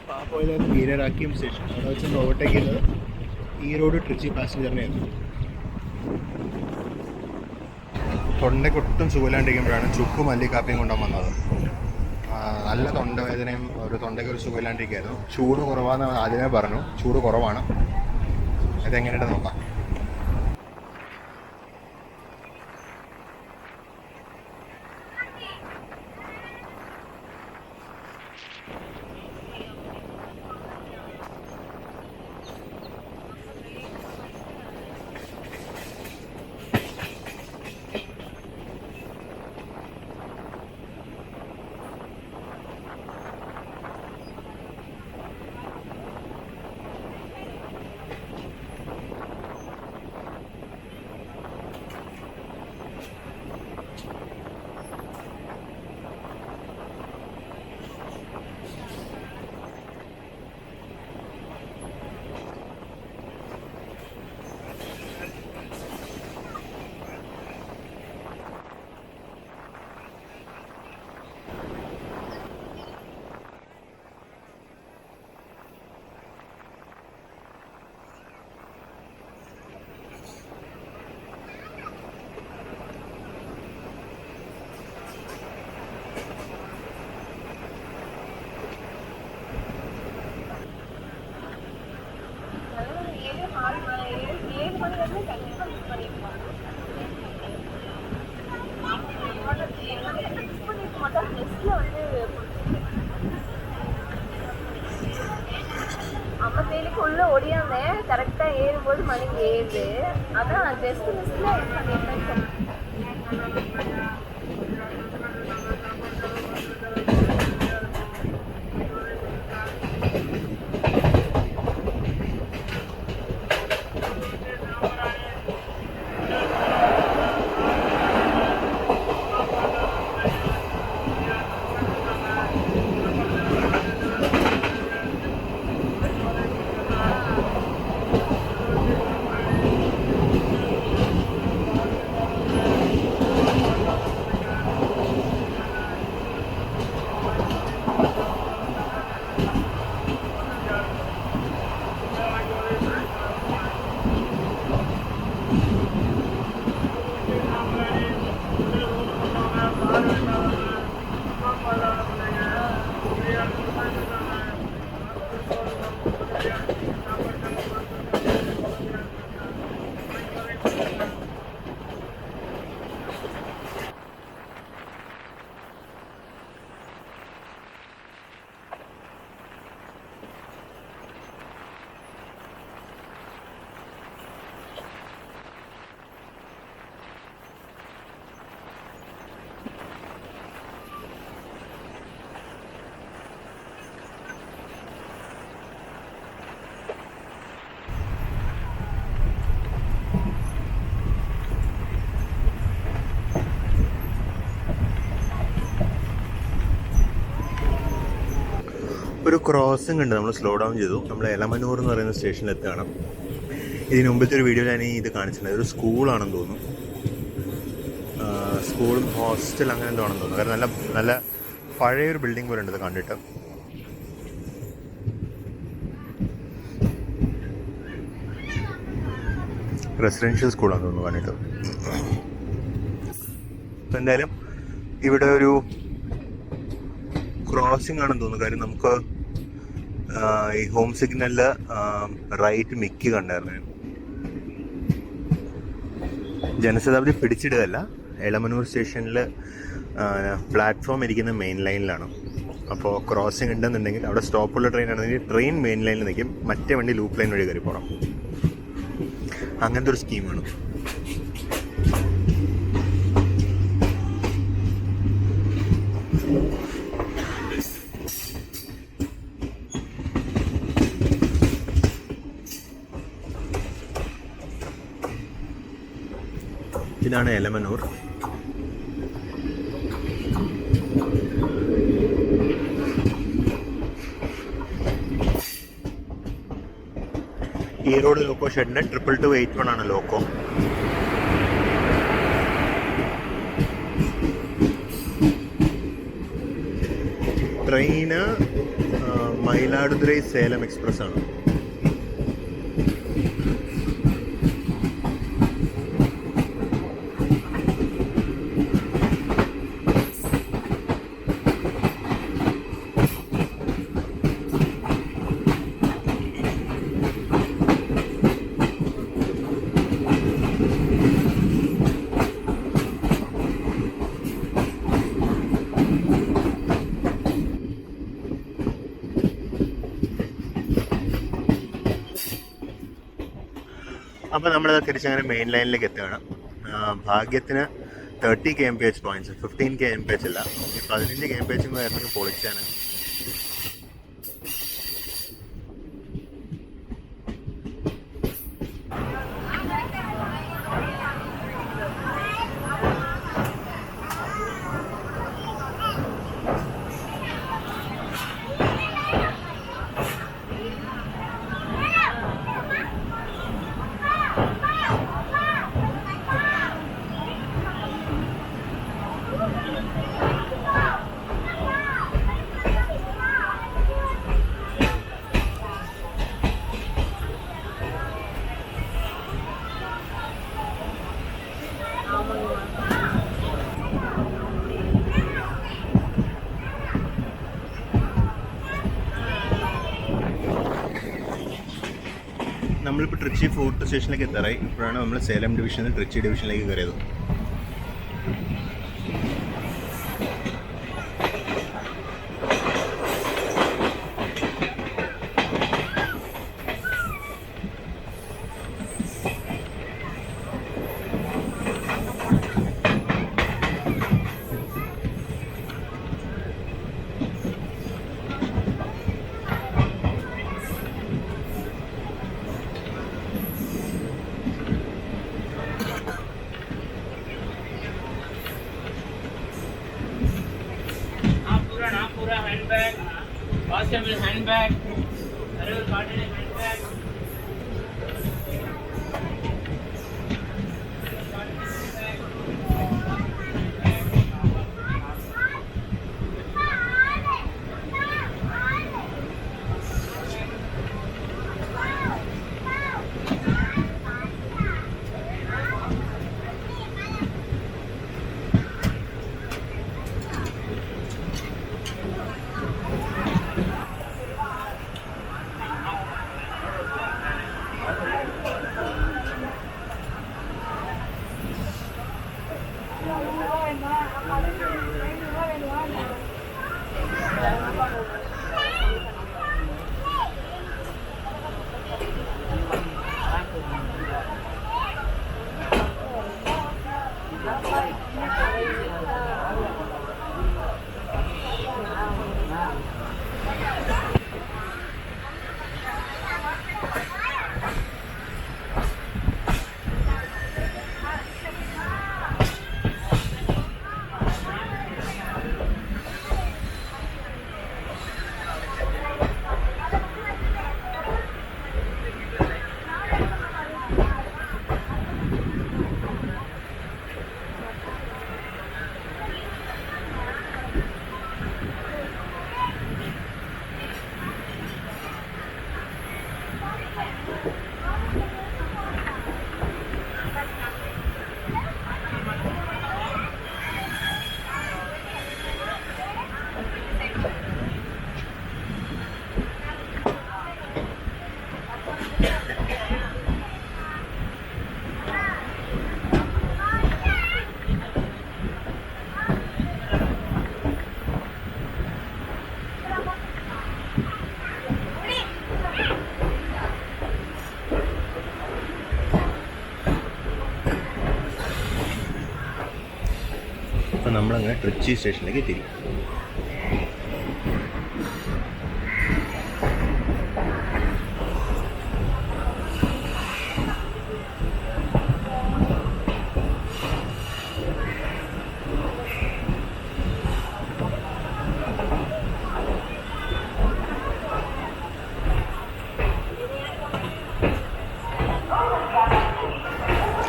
പാപ്പോയിലാണ് വീരരാക്കിയം സ്റ്റേഷൻ. അവിടെ വെച്ച് ഓവർടേക്ക് ചെയ്തത് ഈറോഡ് ട്രിച്ചി പാസഞ്ചറിനെയായിരുന്നു. തൊണ്ടയ്ക്കൊട്ടും സുഖമില്ലാണ്ടിരിക്കുമ്പോഴാണ് ചുക്ക് മല്ലിക്കാപ്പിയും കൊണ്ടുവന്ന് വന്നത്. നല്ല തൊണ്ടവേദനയും ഒരു തൊണ്ടയ്ക്ക് ഒരു സുഖമില്ലാണ്ടിരിക്കുകയായിരുന്നു. ചൂട് കുറവാണെന്ന് ആദ്യമേ പറഞ്ഞു. ചൂട് കുറവാണ്. അതെങ്ങനെയായിട്ട് നോക്കാം. அம்மத்தேலுக்கு உள்ள ஓடியாந்தேன். கரெக்டா ஏறும்போது மணி 7. அதான் ஜஸ்ட் மிஸ்ல ഒരു ക്രോസിംഗ് ഉണ്ട്, നമ്മൾ സ്ലോ ഡൗൺ ചെയ്തു. നമ്മൾ എലമനൂർ എന്ന് പറയുന്ന സ്റ്റേഷനിൽ എത്തുകയാണ്. ഇതിന് മുമ്പത്തെ ഒരു വീഡിയോയിൽ ഞാൻ ഇത് കാണിച്ചിട്ടുണ്ട്. ഒരു സ്കൂളാണെന്ന് തോന്നുന്നു, സ്കൂളും ഹോസ്റ്റൽ അങ്ങനെ എന്തോ ആണെന്ന് തോന്നുന്നു. കാരണം നല്ല നല്ല പഴയൊരു ബിൽഡിംഗ് പോലെ ഉണ്ട് ഇത് കണ്ടിട്ട്. റെസിഡൻഷ്യൽ സ്കൂളാണെന്ന് തോന്നുന്നു കണ്ടിട്ട്. അപ്പം എന്തായാലും ഇവിടെ ഒരു ക്രോസിംഗ് ആണെന്ന് തോന്നുന്നു. കാര്യം നമുക്ക് ഈ ഹോം സിഗ്നലിൽ റൈറ്റ് മിക്കി കണ്ടായിരുന്നു. ജനശതാബ്ദി പിടിച്ചിടുകയല്ല, എളമനൂർ സ്റ്റേഷനിൽ പ്ലാറ്റ്ഫോം ഇരിക്കുന്ന മെയിൻ ലൈനിലാണ്. അപ്പോൾ ക്രോസിംഗ് ഉണ്ടെന്നുണ്ടെങ്കിൽ അവിടെ സ്റ്റോപ്പുള്ള ട്രെയിൻ ആണെങ്കിൽ ട്രെയിൻ മെയിൻ ലൈനിൽ നിൽക്കും, മറ്റേ വണ്ടി ലൂപ്പ് ലൈൻ വഴി കയറി പോകണം. അങ്ങനത്തെ ഒരു സ്കീമാണ്. ഇതാണ് എലമനൂർ. ഈ റോഡ് ലോക്കോ ഷെഡിൻ്റെ 2281 ആണ് loco. Train Mayiladuthurai Salem express ആണ്. അപ്പോൾ നമ്മളത് തിരിച്ചങ്ങനെ മെയിൻ ലൈനിലേക്ക് എത്തുകയാണ്. ഭാഗ്യത്തിന് 30 kmph പോയിന്റ്സ്, 15 kmph അല്ല, 15 kmph ആയിരുന്നെങ്കിൽ പൊളിച്ചാണ്. നമ്മളിപ്പോൾ ട്രിച്ചി ഫോർട്ട് സ്റ്റേഷനിലേക്ക് എത്താറായി. ഇപ്പോഴാണ് നമ്മൾ സേലം ഡിവിഷനിൽ ട്രിച്ചി ഡിവിഷനിലേക്ക് കയറിയത്. washable handbag, arrival cotton handbag. അപ്പോൾ നമ്മളങ്ങനെ ട്രിച്ചി സ്റ്റേഷനിലേക്ക് എത്തി.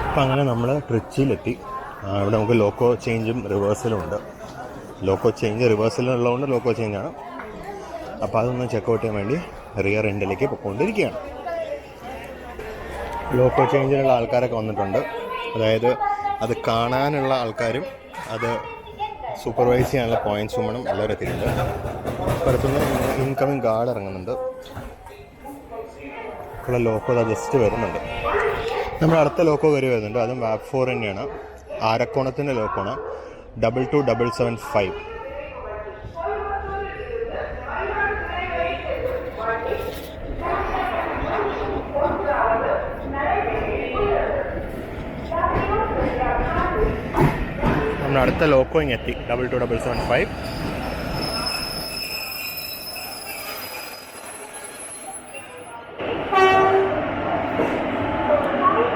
അപ്പോൾ അങ്ങനെ നമ്മൾ ട്രിച്ചിയിലെത്തി. ഇവിടെ നമുക്ക് ലോക്കോ ചേഞ്ചും റിവേഴ്സലും ഉണ്ട്. ലോക്കോ ചേഞ്ച് റിവേഴ്സലും ഉള്ളതുകൊണ്ട് ലോക്കോ ചേഞ്ചാണ്. അപ്പോൾ അതൊന്ന് ചെക്കൗട്ട് ചെയ്യാൻ വേണ്ടി റിയർ എൻഡിലേക്ക് പൊയ്ക്കൊണ്ടിരിക്കുകയാണ്. ലോക്കോ ചേഞ്ചിനുള്ള ആൾക്കാരൊക്കെ വന്നിട്ടുണ്ട്. അതായത് അത് കാണാനുള്ള ആൾക്കാരും അത് സൂപ്പർവൈസ് ചെയ്യാനുള്ള പോയിൻറ്റ്സ് വേണം എല്ലാവരും എത്തിയിട്ടുണ്ട്. പുറത്തുനിന്ന് ഇൻകമിങ് ഗാർഡ് ഇറങ്ങുന്നുണ്ട്. ഉള്ള ലോക്കോ ജസ്റ്റ് വരുന്നുണ്ട്. നമ്മുടെ അടുത്ത ലോക്കോ കയറി വരുന്നുണ്ട്. അതും വാപ്പ് 4 തന്നെയാണ്. ആരക്കോണത്തിൻ്റെ ലോക്കോണ് 22775. നമ്മുടെ അടുത്ത ലോക്കോ ഇങ്ങെത്തി 22775.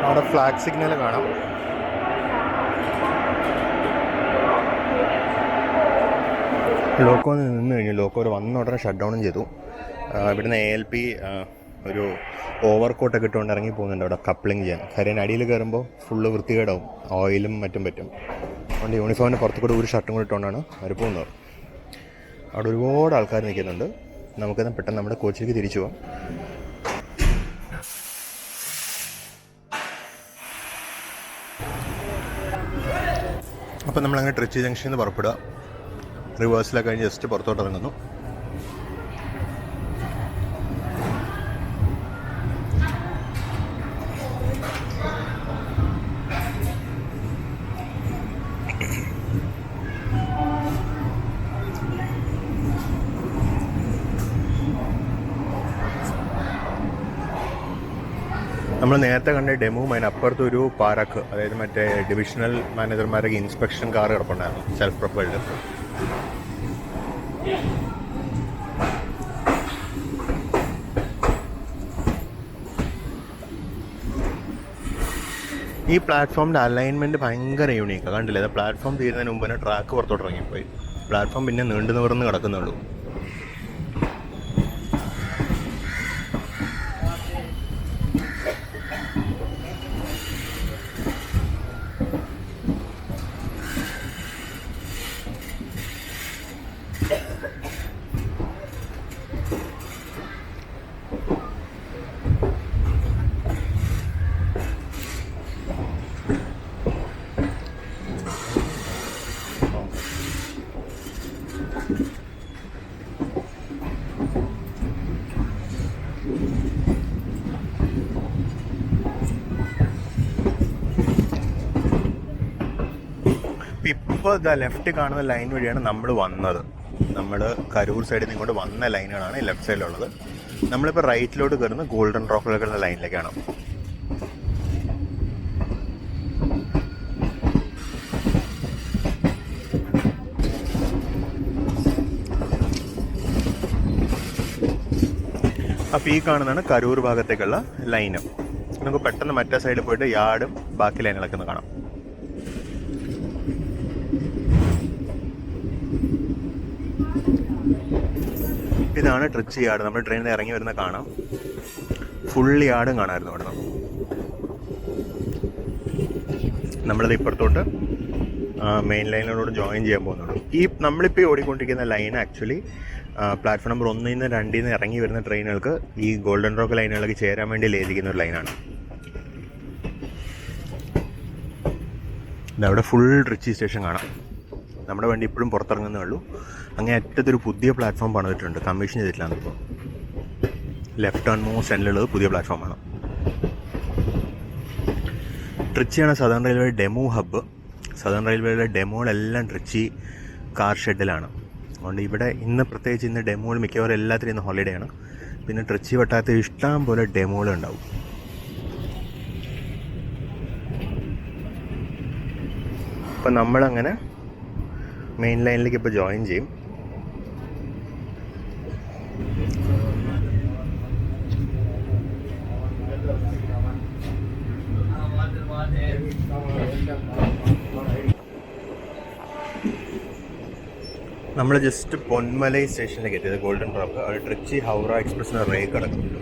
അവിടെ ഫ്ലാഗ് സിഗ്നൽ കാണാം. ലോക്കോ നിന്ന് കഴിഞ്ഞു. ലോക്കോ ഒരു വന്ന ഉടനെ ഷട്ട് ഡൗണും ചെയ്തു. ഇവിടുന്ന് ALP ഒരു ഓവർ കോട്ടൊക്കെ ഇട്ടുകൊണ്ട് ഇറങ്ങി പോകുന്നുണ്ട് അവിടെ കപ്ലിങ് ചെയ്യാൻ. കാര്യം അടിയിൽ കയറുമ്പോൾ ഫുള്ള് വൃത്തികേടാവും, ഓയിലും മറ്റും പറ്റും. അതുകൊണ്ട് യൂണിഫോമിന് പുറത്തു കൂടെ ഒരു ഷർട്ടും കൂടി ഇട്ടുകൊണ്ടാണ് അവർ പോകുന്നത്. അവിടെ ഒരുപാട് ആൾക്കാർ നിൽക്കുന്നുണ്ട്. നമുക്കത് പെട്ടെന്ന് നമ്മുടെ കോച്ചിലേക്ക് തിരിച്ചു പോകാം. അപ്പോൾ നമ്മളങ്ങനെ ട്രിച്ചി ജംഗ്ഷനിൽ നിന്ന് പുറപ്പെടുക. റിവേഴ്സിലൊക്കെ കഴിഞ്ഞ് ജസ്റ്റ് പുറത്തോട്ട് ഇറങ്ങുന്നു. നമ്മൾ നേരത്തെ കണ്ട ഡെമുവും അതിനപ്പുറത്ത് ഒരു പാർക്ക്, അതായത് മറ്റേ ഡിവിഷണൽ മാനേജർമാരൊക്കെ ഇൻസ്പെക്ഷൻ കാർ കിടപ്പുണ്ടായിരുന്നു, സെൽഫ് പ്രൊപ്പൽഡ്. ഈ പ്ലാറ്റ്ഫോമിൻ്റെ അലൈൻമെൻറ്റ് ഭയങ്കര യൂണീക്കാണ്. കണ്ടില്ലേ, അത് പ്ലാറ്റ്ഫോം തീരുന്നതിന് മുമ്പ് തന്നെ ട്രാക്ക് പുറത്തോട്ട് ഇറങ്ങിപ്പോയി. പ്ലാറ്റ്ഫോം പിന്നെ നീണ്ടു നിവർന്ന് കിടക്കുന്നുള്ളൂ. ഇപ്പോൾ ഇതാ ലെഫ്റ്റ് കാണുന്ന ലൈൻ വഴിയാണ് നമ്മൾ വന്നത്. നമ്മൾ കരൂർ സൈഡിൽ നിന്ന് ഇങ്ങോട്ട് വന്ന ലൈനുകളാണ് ഈ ലെഫ്റ്റ് സൈഡിലുള്ളത്. നമ്മളിപ്പോൾ റൈറ്റിലോട്ട് കയറുന്ന ഗോൾഡൻ റോക്കിലുള്ള ലൈനിലേക്കാണ്. അപ്പോൾ ഈ കാണുന്നതാണ് കരൂർ ഭാഗത്തേക്കുള്ള ലൈന്. നമുക്ക് പെട്ടെന്ന് മറ്റേ സൈഡിൽ പോയിട്ട് യാർഡും ബാക്കി ലൈനുകളൊക്കെ ഒന്ന് കാണാം. ഇതാണ് ട്രിച്ചി യാർഡ്. നമ്മൾ ട്രെയിനിൽ നിന്ന് ഇറങ്ങി വരുന്ന കാണാം. ഫുൾ യാർഡും കാണാമായിരുന്നു അവിടെ നിന്ന്. നമ്മളത് ഇപ്പുറത്തോട്ട് മെയിൻ ലൈനിനോട് ജോയിൻ ചെയ്യാൻ പോകുന്നുള്ളൂ. ഈ നമ്മളിപ്പോൾ ഓടിക്കൊണ്ടിരിക്കുന്ന ലൈൻ ആക്ച്വലി പ്ലാറ്റ്ഫോം നമ്പർ 1 നിന്ന് 2 നിന്ന് ഇറങ്ങി വരുന്ന ട്രെയിനുകൾക്ക് ഈ ഗോൾഡൻ റോക്ക് ലൈനുകളിലേക്ക് ചേരാൻ വേണ്ടി ലയിക്കുന്ന ഒരു ലൈനാണ്. ഇതവിടെ ഫുൾ ട്രിച്ചി സ്റ്റേഷൻ കാണാം. നമ്മുടെ വണ്ടി ഇപ്പോഴും പുറത്തിറങ്ങുന്നേ ഉള്ളൂ. അങ്ങനെ അറ്റത്തൊരു പുതിയ പ്ലാറ്റ്ഫോം പണിതിട്ടുണ്ട്, കമ്മീഷൻ ചെയ്തിട്ടില്ല. ഇപ്പോൾ ലെഫ്റ്റ് ആൻഡ് മോസ്റ്റ് എൻഡിലുള്ളത് പുതിയ പ്ലാറ്റ്ഫോമാണ്. ട്രിച്ചിയാണ് southern railway demo hub. Southern റെയിൽവേയുടെ ഡെമോകളെല്ലാം ട്രിച്ചി കാർ ഷെഡിലാണ്. അതുകൊണ്ട് ഇവിടെ ഇന്ന് പ്രത്യേകിച്ച് ഇന്ന് ഡെമോകൾ മിക്കവാറും എല്ലാത്തിനും ഇന്ന് ഹോളിഡേ ആണ്. പിന്നെ ട്രിച്ചി വട്ടാത്ത ഇഷ്ടം പോലെ ഡെമോകളുണ്ടാവും. അപ്പം നമ്മളങ്ങനെ മെയിൻ ലൈനിലേക്ക് ഇപ്പോൾ ജോയിൻ ചെയ്യും. നമ്മൾ ജസ്റ്റ് പൊന്മലൈ സ്റ്റേഷനിലേക്ക് എത്തിയത് ഗോൾഡൻ ട്രാപ്പ്. അത് ട്രിച്ചി ഹൗറ എക്സ്പ്രസ്സിന് റേ കിടക്കുന്നുണ്ട്.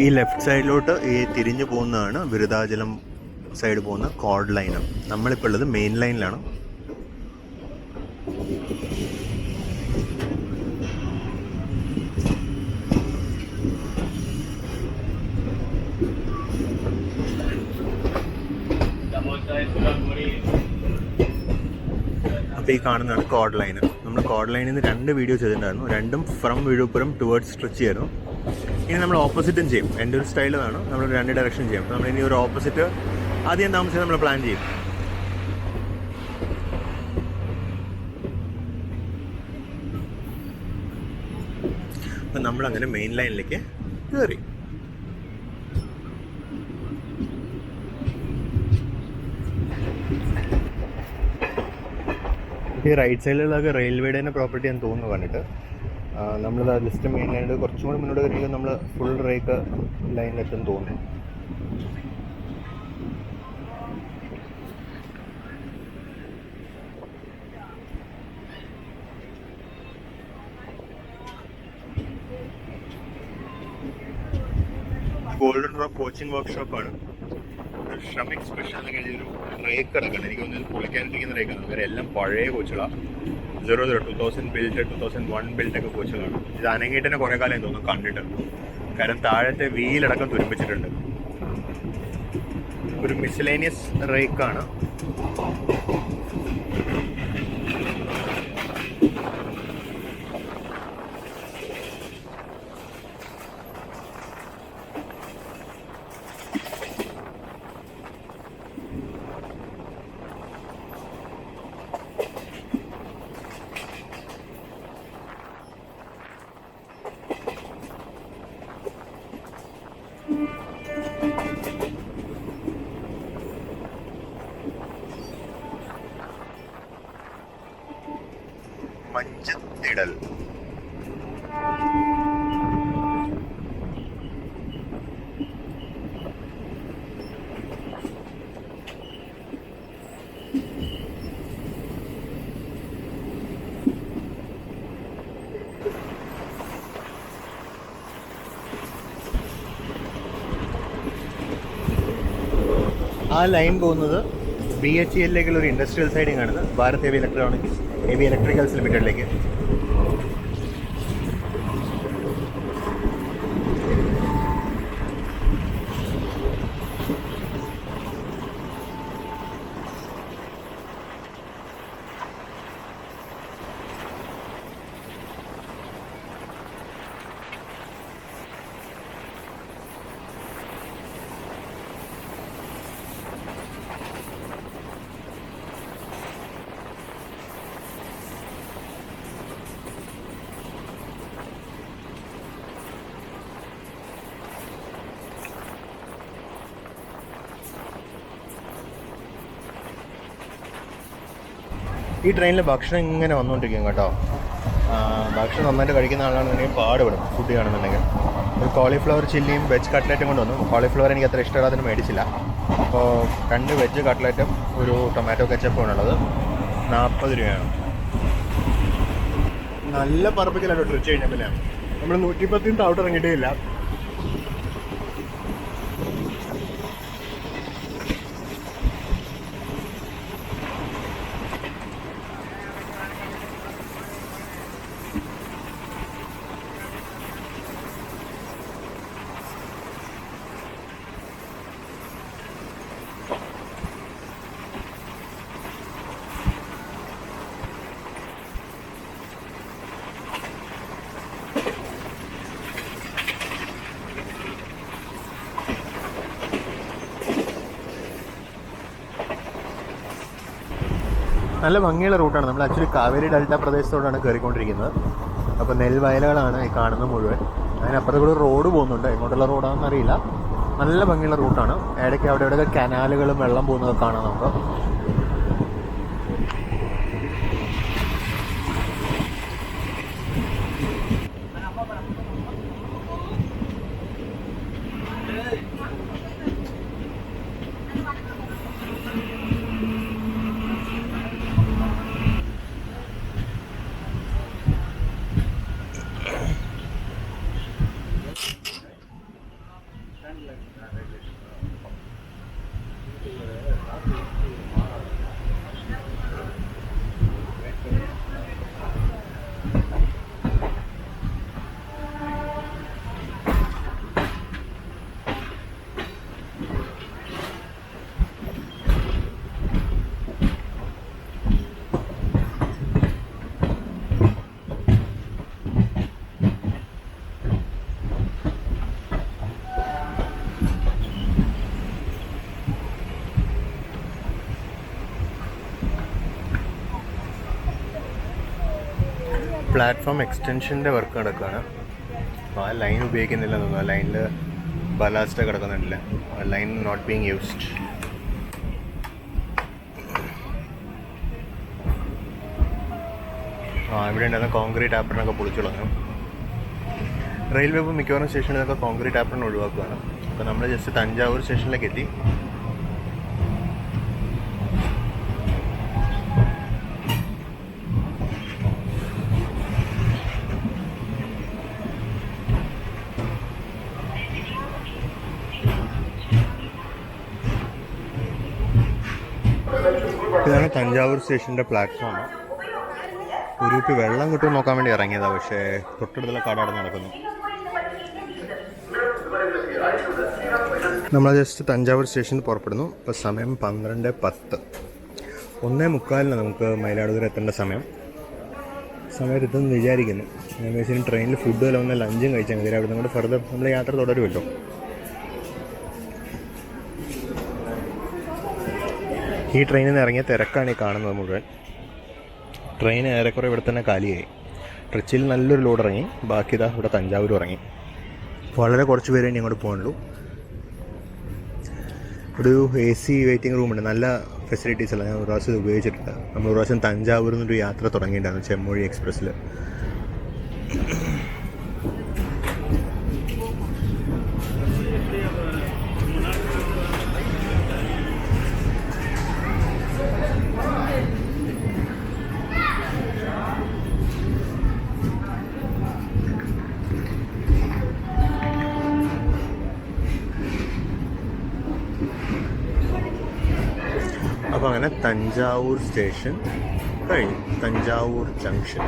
ഈ ലെഫ്റ്റ് സൈഡിലോട്ട് ഈ തിരിഞ്ഞു പോകുന്നതാണ് വിരുദാചലം സൈഡ് പോകുന്ന കോഡ് ലൈന്. നമ്മളിപ്പോൾ ഉള്ളത് മെയിൻ ലൈനിലാണ്. അപ്പോൾ ഈ കാണുന്നതാണ് കോഡ് ലൈന്. നമ്മൾ കോഡ് ലൈനിൽ നിന്ന് 2 വീഡിയോ ചെയ്തിട്ടുണ്ടായിരുന്നു. രണ്ടും ഫ്രം വിഴുപ്പുറം ടുവേർഡ്സ് ട്രിച്ചി ആയിരുന്നു. ഇനി നമ്മൾ ഓപ്പോസിറ്റും ചെയ്യും. എൻ്റെ ഒരു സ്റ്റൈലാണ് നമ്മൾ 2 ഡയറക്ഷൻ ചെയ്യും. അപ്പോൾ നമ്മൾ ഇനി ഒരു ഓപ്പോസിറ്റ് ആദ്യം താമസിച്ച് നമ്മൾ പ്ലാൻ ചെയ്യും. അപ്പം നമ്മളങ്ങനെ മെയിൻ ലൈനിലേക്ക് കയറി. ഈ റൈറ്റ് സൈഡിലുള്ളതൊക്കെ റെയിൽവേയുടെ തന്നെ പ്രോപ്പർട്ടി എന്ന് തോന്നുന്നു കണ്ടിട്ട്. നമ്മളിത് ലിസ്റ്റ് മെയിൻ ലൈനിൽ കുറച്ചും കൂടി മുന്നോട്ട് വരുമ്പോൾ നമ്മൾ ഫുൾ റേക്ക് ലൈനിലെത്തും തോന്നുന്നു. ഗോൾഡൻ റോക്ക് കോച്ചിങ് വർക്ക്ഷോപ്പാണ്. ശ്രമിക് സ്പെഷ്യൽ എന്ന് കഴിഞ്ഞൊരു റേക്ക് കിടക്കണം. എനിക്ക് തോന്നുന്നത് പൊളിക്കാനിരിക്കുന്ന റേക്കാണ്. വേറെ എല്ലാം പഴയ കോച്ചുകളാണ്. 00 2000 ബിൽഡ് 2001 ബിൽഡൊക്കെ കോച്ചുകളാണ്. ഇത് അനങ്ങിയിട്ട് കുറേ കാലം തോന്നുന്നു കണ്ടിട്ട്. കാരണം താഴത്തെ വീലടക്കം തുരുമ്പിച്ചിട്ടുണ്ട്. ഒരു മിസ്ലേനിയസ് റേക്കാണ്. മഞ്ചത്തിടൽ. ആ ലൈൻ പോകുന്നത് BHELലേക്കുള്ള ഒരു ഇൻഡസ്ട്രിയൽ സൈഡിങ് ആണ്. ഭാരത് ഹെവി ഇലക്ട്രിക്കൽസ് ലിമിറ്റഡിലേക്ക്. ഈ ട്രെയിനിൽ ഭക്ഷണം ഇങ്ങനെ വന്നുകൊണ്ടിരിക്കും കേട്ടോ. ഭക്ഷണം നന്നായിട്ട് കഴിക്കുന്ന ആളാണെന്നുണ്ടെങ്കിൽ പാടുപെടും ഫുഡ് കാണുന്നുണ്ടെങ്കിൽ. ഒരു കോളിഫ്ലവർ ചില്ലിയും വെജ് കട്ട്ലറ്റും കൊണ്ട് വന്നു. കോളിഫ്ലവർ എനിക്ക് അത്ര ഇഷ്ടമില്ലാത്തതിന് മേടിച്ചില്ല. അപ്പോൾ 2 വെജ് കട്ട്ലറ്റും ഒരു ടൊമാറ്റോ കെച്ചപ്പും ഉള്ളത്. 40 രൂപയാണ്. നല്ല പറപ്പിക്കലാണ് ട്രിച്ച് കഴിഞ്ഞപ്പോൾ. നമ്മൾ 110 ഔട്ട് ഇറങ്ങിയിട്ടേ ഇല്ല. നല്ല ഭംഗിയുള്ള റൂട്ടാണ്. നമ്മൾ ആക്ച്വലി കാവേരി ഡെൽറ്റ പ്രദേശത്തോടാണ് കയറിക്കൊണ്ടിരിക്കുന്നത്. അപ്പോൾ നെൽവയലുകളാണ് ഈ കാണുന്നത് മുഴുവൻ. അതിനപ്പുറത്ത് കൂടെ റോഡ് പോകുന്നുണ്ട്. എങ്ങോട്ടുള്ള റോഡാണെന്ന് അറിയില്ല. നല്ല ഭംഗിയുള്ള റൂട്ടാണ്. ഇടയ്ക്ക് അവിടെ ഇവിടെയൊക്കെ കനാലുകളും വെള്ളം പോകുന്നതൊക്കെ കാണാം നമുക്ക്. പ്ലാറ്റ്ഫോം എക്സ്റ്റൻഷൻ്റെ വർക്ക് നടക്കുകയാണ്. ആ ലൈൻ ഉപയോഗിക്കുന്നില്ല തോന്നുന്നു. ആ ലൈനിൽ ബലാസ്റ്റ് കിടക്കുന്നുണ്ടല്ലേ. ആ ലൈൻ നോട്ട് ബീങ് യൂസ്ഡ്. ഇവിടെ ഉണ്ടായിരുന്ന കോൺക്രീറ്റ് ആപ്രണൊക്കെ പൊളിച്ചു കളഞ്ഞു. റെയിൽവേ ഇപ്പോൾ മിക്കവാറും സ്റ്റേഷനിൽ നിന്നൊക്കെ കോൺക്രീറ്റ് ആപ്രണ ഒഴിവാക്കുകയാണ്. അപ്പോൾ നമ്മൾ ജസ്റ്റ് തഞ്ചാവൂർ സ്റ്റേഷനിലേക്ക് എത്തി. ഇതാണ് തഞ്ചാവൂർ സ്റ്റേഷൻ്റെ പ്ലാറ്റ്ഫോം. ഒരു കുപ്പി വെള്ളം കിട്ടുമെന്ന് നോക്കാൻ വേണ്ടി ഇറങ്ങിയതാണ്. പക്ഷേ തൊട്ടടുത്തുള്ള കട നടക്കുന്നു. നമ്മൾ ജസ്റ്റ് തഞ്ചാവൂർ സ്റ്റേഷനിൽ പുറപ്പെടുന്നു. ഇപ്പോൾ സമയം 12:10. 1:45 നമുക്ക് മയിലാടുതുറ എത്തേണ്ട സമയം. സമയത്തെത്തുമെന്ന് വിചാരിക്കുന്നു. ഞാൻ വിചാരിച്ചു ട്രെയിനിൽ ഫുഡ് വല്ല വന്ന ലഞ്ചും കഴിച്ചാൽ മതി. അവിടെ നിന്ന് ഫർദർ നമ്മൾ യാത്ര തുടരുമല്ലോ. ഈ ട്രെയിനിൽ നിന്ന് ഇറങ്ങിയ തിരക്കാണ് ഈ കാണുന്നത് മുഴുവൻ. ട്രെയിൻ ഏറെക്കുറെ ഇവിടെ തന്നെ കാലിയായി. ട്രിച്ചിയിൽ നല്ലൊരു ലോഡ് ഇറങ്ങി. ബാക്കി ഇതാ ഇവിടെ തഞ്ചാവൂർ ഇറങ്ങി. വളരെ കുറച്ച് പേരെ ഇനി അങ്ങോട്ട് പോകണുള്ളൂ. ഒരു AC വെയിറ്റിംഗ് റൂമുണ്ട്. നല്ല ഫെസിലിറ്റീസ് അല്ല. ഞാൻ ഒരു പ്രാവശ്യം ഉപയോഗിച്ചിട്ടുണ്ട്. നമ്മൾ ഒരു പ്രാവശ്യം തഞ്ചാവൂരിൽ നിന്നൊരു യാത്ര തുടങ്ങിയിട്ടുണ്ടായിരുന്നു ചെമ്മൊഴി എക്സ്പ്രസ്സിൽ. അപ്പോൾ അങ്ങനെ തഞ്ചാവൂർ സ്റ്റേഷൻ കഴിഞ്ഞു. തഞ്ചാവൂർ ജംഗ്ഷൻ.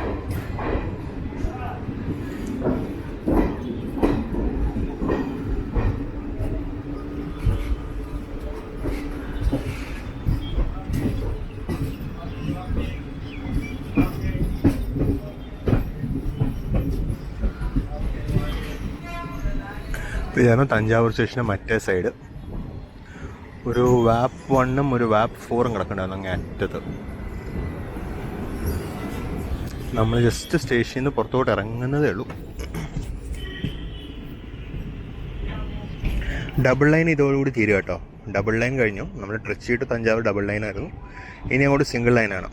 ഇതാണ് തഞ്ചാവൂർ സ്റ്റേഷൻ്റെ മറ്റേ സൈഡ്. ഒരു വാപ്പ് 1ഉം ഒരു വാപ്പ് 4ഉം കിടക്കണ്ടായിരുന്നു അങ്ങ് അറ്റത്ത്. നമ്മൾ ജസ്റ്റ് സ്റ്റേഷനിൽ നിന്ന് പുറത്തോട്ട് ഇറങ്ങുന്നതേ ഉള്ളൂ. ഡബിൾ ലൈൻ ഇതോടുകൂടി തീരും കേട്ടോ. ഡബിൾ ലൈൻ കഴിഞ്ഞു. നമ്മൾ ട്രിച്ചി ടു തഞ്ചാവൂർ ഡബിൾ ലൈനായിരുന്നു. ഇനി അങ്ങോട്ട് സിംഗിൾ ലൈനാണ്.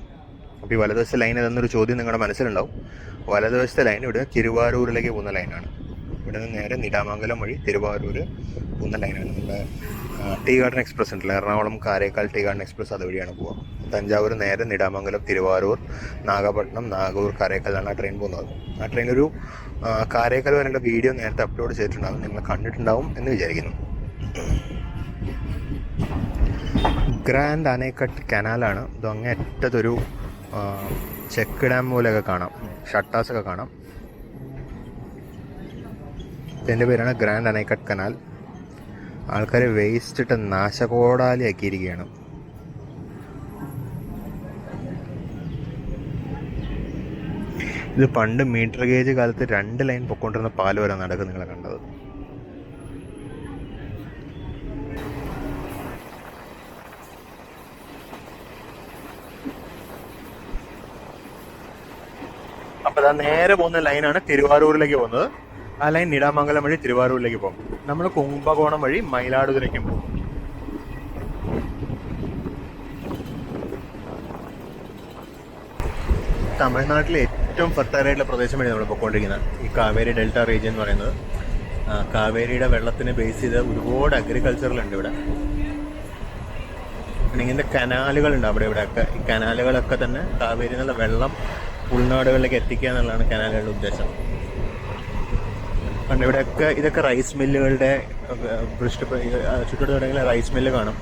അപ്പോൾ ഈ വലതുവശത്തെ ലൈൻ ഏതെന്നൊരു ചോദ്യം നിങ്ങളുടെ മനസ്സിലുണ്ടാവും. വലതുവശത്തെ ലൈൻ ഇവിടെ തിരുവാരൂരിലേക്ക് പോകുന്ന ലൈനാണ്. ഇവിടെ നിന്ന് നേരെ നിടാമംഗലം വഴി തിരുവാരൂർ പോകുന്ന ലൈനാണ്. നമ്മുടെ ടീ ഗാർഡൻ എക്സ്പ്രസ് ഉണ്ടല്ലോ, എറണാകുളം കാരേക്കാൽ ടീ ഗാർഡൻ എക്സ്പ്രസ് അതുവഴിയാണ് പോവുക. തഞ്ചാവൂർ നേരെ നെടാമംഗലം, തിരുവാരൂർ, നാഗപട്ടണം, നാഗൂർ, കാരേക്കാലാണ് ആ ട്രെയിൻ പോകുന്നത്. ആ ട്രെയിനൊരു കാരേക്കാൽ വരേണ്ട വീഡിയോ നേരത്തെ അപ്ലോഡ് ചെയ്തിട്ടുണ്ടാകും, നിങ്ങൾ കണ്ടിട്ടുണ്ടാവും എന്ന് വിചാരിക്കുന്നു. ഗ്രാൻഡ് അണൈക്കട്ട് കനാലാണ് ഇത്. അങ്ങേ അറ്റത്തൊരു ചെക്ക് ഡാം പോലെയൊക്കെ കാണാം, ഷട്ടാസൊക്കെ കാണാം. ഇതിൻ്റെ പേരാണ് ഗ്രാൻഡ് അണൈക്കട്ട് കനാൽ. ആൾക്കാർ വേസ്റ്റ് ഇട്ട് നാശകോടാലിയാക്കിയിരിക്കുകയാണ്. ഇത് പണ്ട് മീറ്റർ ഗേജ് കാലത്ത് 2 ലൈൻ പൊക്കൊണ്ടിരുന്ന പാല് വരെ നടക്കും നിങ്ങളെ കണ്ടത്. അപ്പോൾ നേരെ പോകുന്ന ലൈനാണ് തിരുവാരൂരിലേക്ക് പോകുന്നത്. ആ ലൈൻ നെടാമംഗലം വഴി തിരുവാരൂരിലേക്ക് പോകും. നമ്മൾ കുംഭകോണം വഴി മയിലാടുതുറയ്ക്കും പോകും. തമിഴ്നാട്ടിലെ ഏറ്റവും ഫെർട്ടൈലായിട്ടുള്ള പ്രദേശം വഴി നമ്മൾ പോയിക്കൊണ്ടിരിക്കുന്നത് ഈ കാവേരി ഡെൽറ്റ റീജിയൻ എന്ന് പറയുന്നത്. കാവേരിയുടെ വെള്ളത്തിനെ ബേസ് ചെയ്ത് ഒരുപാട് അഗ്രികൾച്ചറിലുണ്ട് ഇവിടെ. പിന്നെ ഇങ്ങനത്തെ കനാലുകളുണ്ട് അവിടെ ഇവിടെയൊക്കെ. ഈ കനാലുകളൊക്കെ തന്നെ കാവേരി എന്നുള്ള വെള്ളം ഉൾനാടുകളിലേക്ക് എത്തിക്കുക എന്നുള്ളതാണ് കനാലുകളുടെ ഉദ്ദേശം. കാരണം ഇവിടെയൊക്കെ ഇതൊക്കെ റൈസ് മില്ലുകളുടെ ചുറ്റോട് തുടങ്ങിയ റൈസ് മില്ല് കാണും.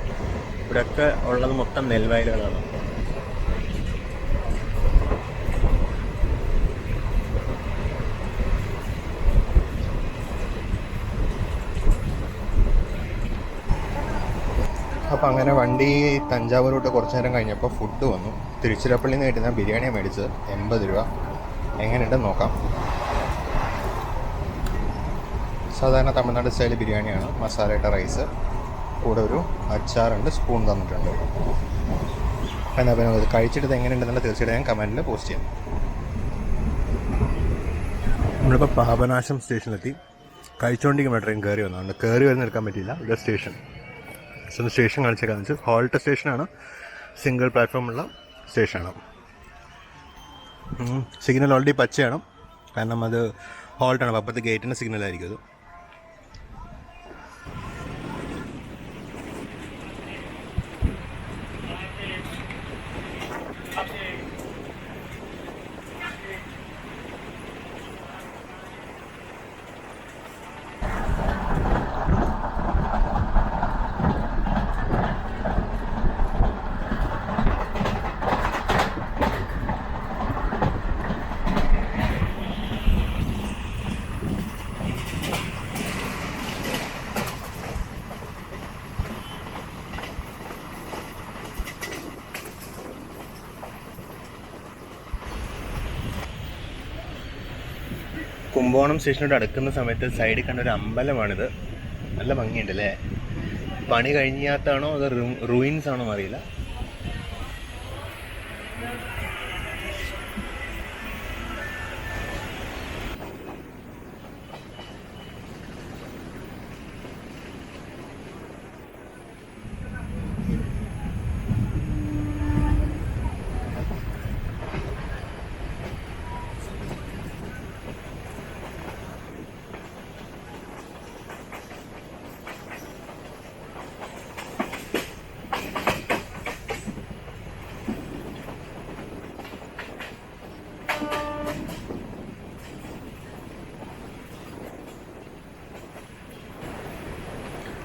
ഇവിടെയൊക്കെ ഉള്ളത് മൊത്തം നെൽവയലുകളാണ്. അപ്പോൾ അങ്ങനെ വണ്ടി തഞ്ചാവൂരോട്ട് കുറച്ച് നേരം കഴിഞ്ഞപ്പോൾ ഫുഡ് വന്നു. തിരുച്ചിറപ്പള്ളിയിൽ നിന്ന് കിട്ടുന്ന ബിരിയാണിയാണ് മേടിച്ചത്. 80 രൂപ. എങ്ങനെയുണ്ടെന്ന് നോക്കാം. സാധാരണ തമിഴ്നാട് സ്റ്റൈൽ ബിരിയാണിയാണ്. മസാലയിട്ട റൈസ്, കൂടെ ഒരു അച്ചാറുണ്ട്, സ്പൂൺ തന്നിട്ടുണ്ട്. എന്നാൽ പിന്നെ ഇത് കഴിച്ചിട്ട് എങ്ങനെയുണ്ടെന്നുള്ള തീർച്ചയായിട്ടും ഞാൻ കമൻറ്റിൽ പോസ്റ്റ് ചെയ്യാം. നമ്മളിപ്പോൾ പാപനാശം സ്റ്റേഷനിലെത്തി. കഴിച്ചുകൊണ്ടിരിക്കുമ്പോൾ ട്രെയിൻ കയറി വന്നതുകൊണ്ട് കയറി വരുന്ന എടുക്കാൻ പറ്റിയില്ല. ഇവിടെ സ്റ്റേഷൻ സ്റ്റേഷൻ കാണിച്ചേക്കാന്ന് വെച്ചാൽ ഹോൾട്ട് സ്റ്റേഷനാണ്. സിംഗിൾ പ്ലാറ്റ്ഫോമുള്ള സ്റ്റേഷനാണ്. സിഗ്നൽ ഓൾറെഡി പച്ചയാണ്, കാരണം അത് ഹോൾട്ടാണ്. അപ്പുറത്തെ ഗേറ്റിൻ്റെ സിഗ്നലായിരിക്കും അത്. കുംഭകോണം സ്റ്റേഷനോട് അടുക്കുന്ന സമയത്ത് സൈഡിൽ കണ്ടൊരു അമ്പലമാണിത്. നല്ല ഭംഗിയുണ്ട് അല്ലേ? പണി കഴിഞ്ഞാത്താണോ അത് റൂയിൻസ് ആണോ അറിയില്ല.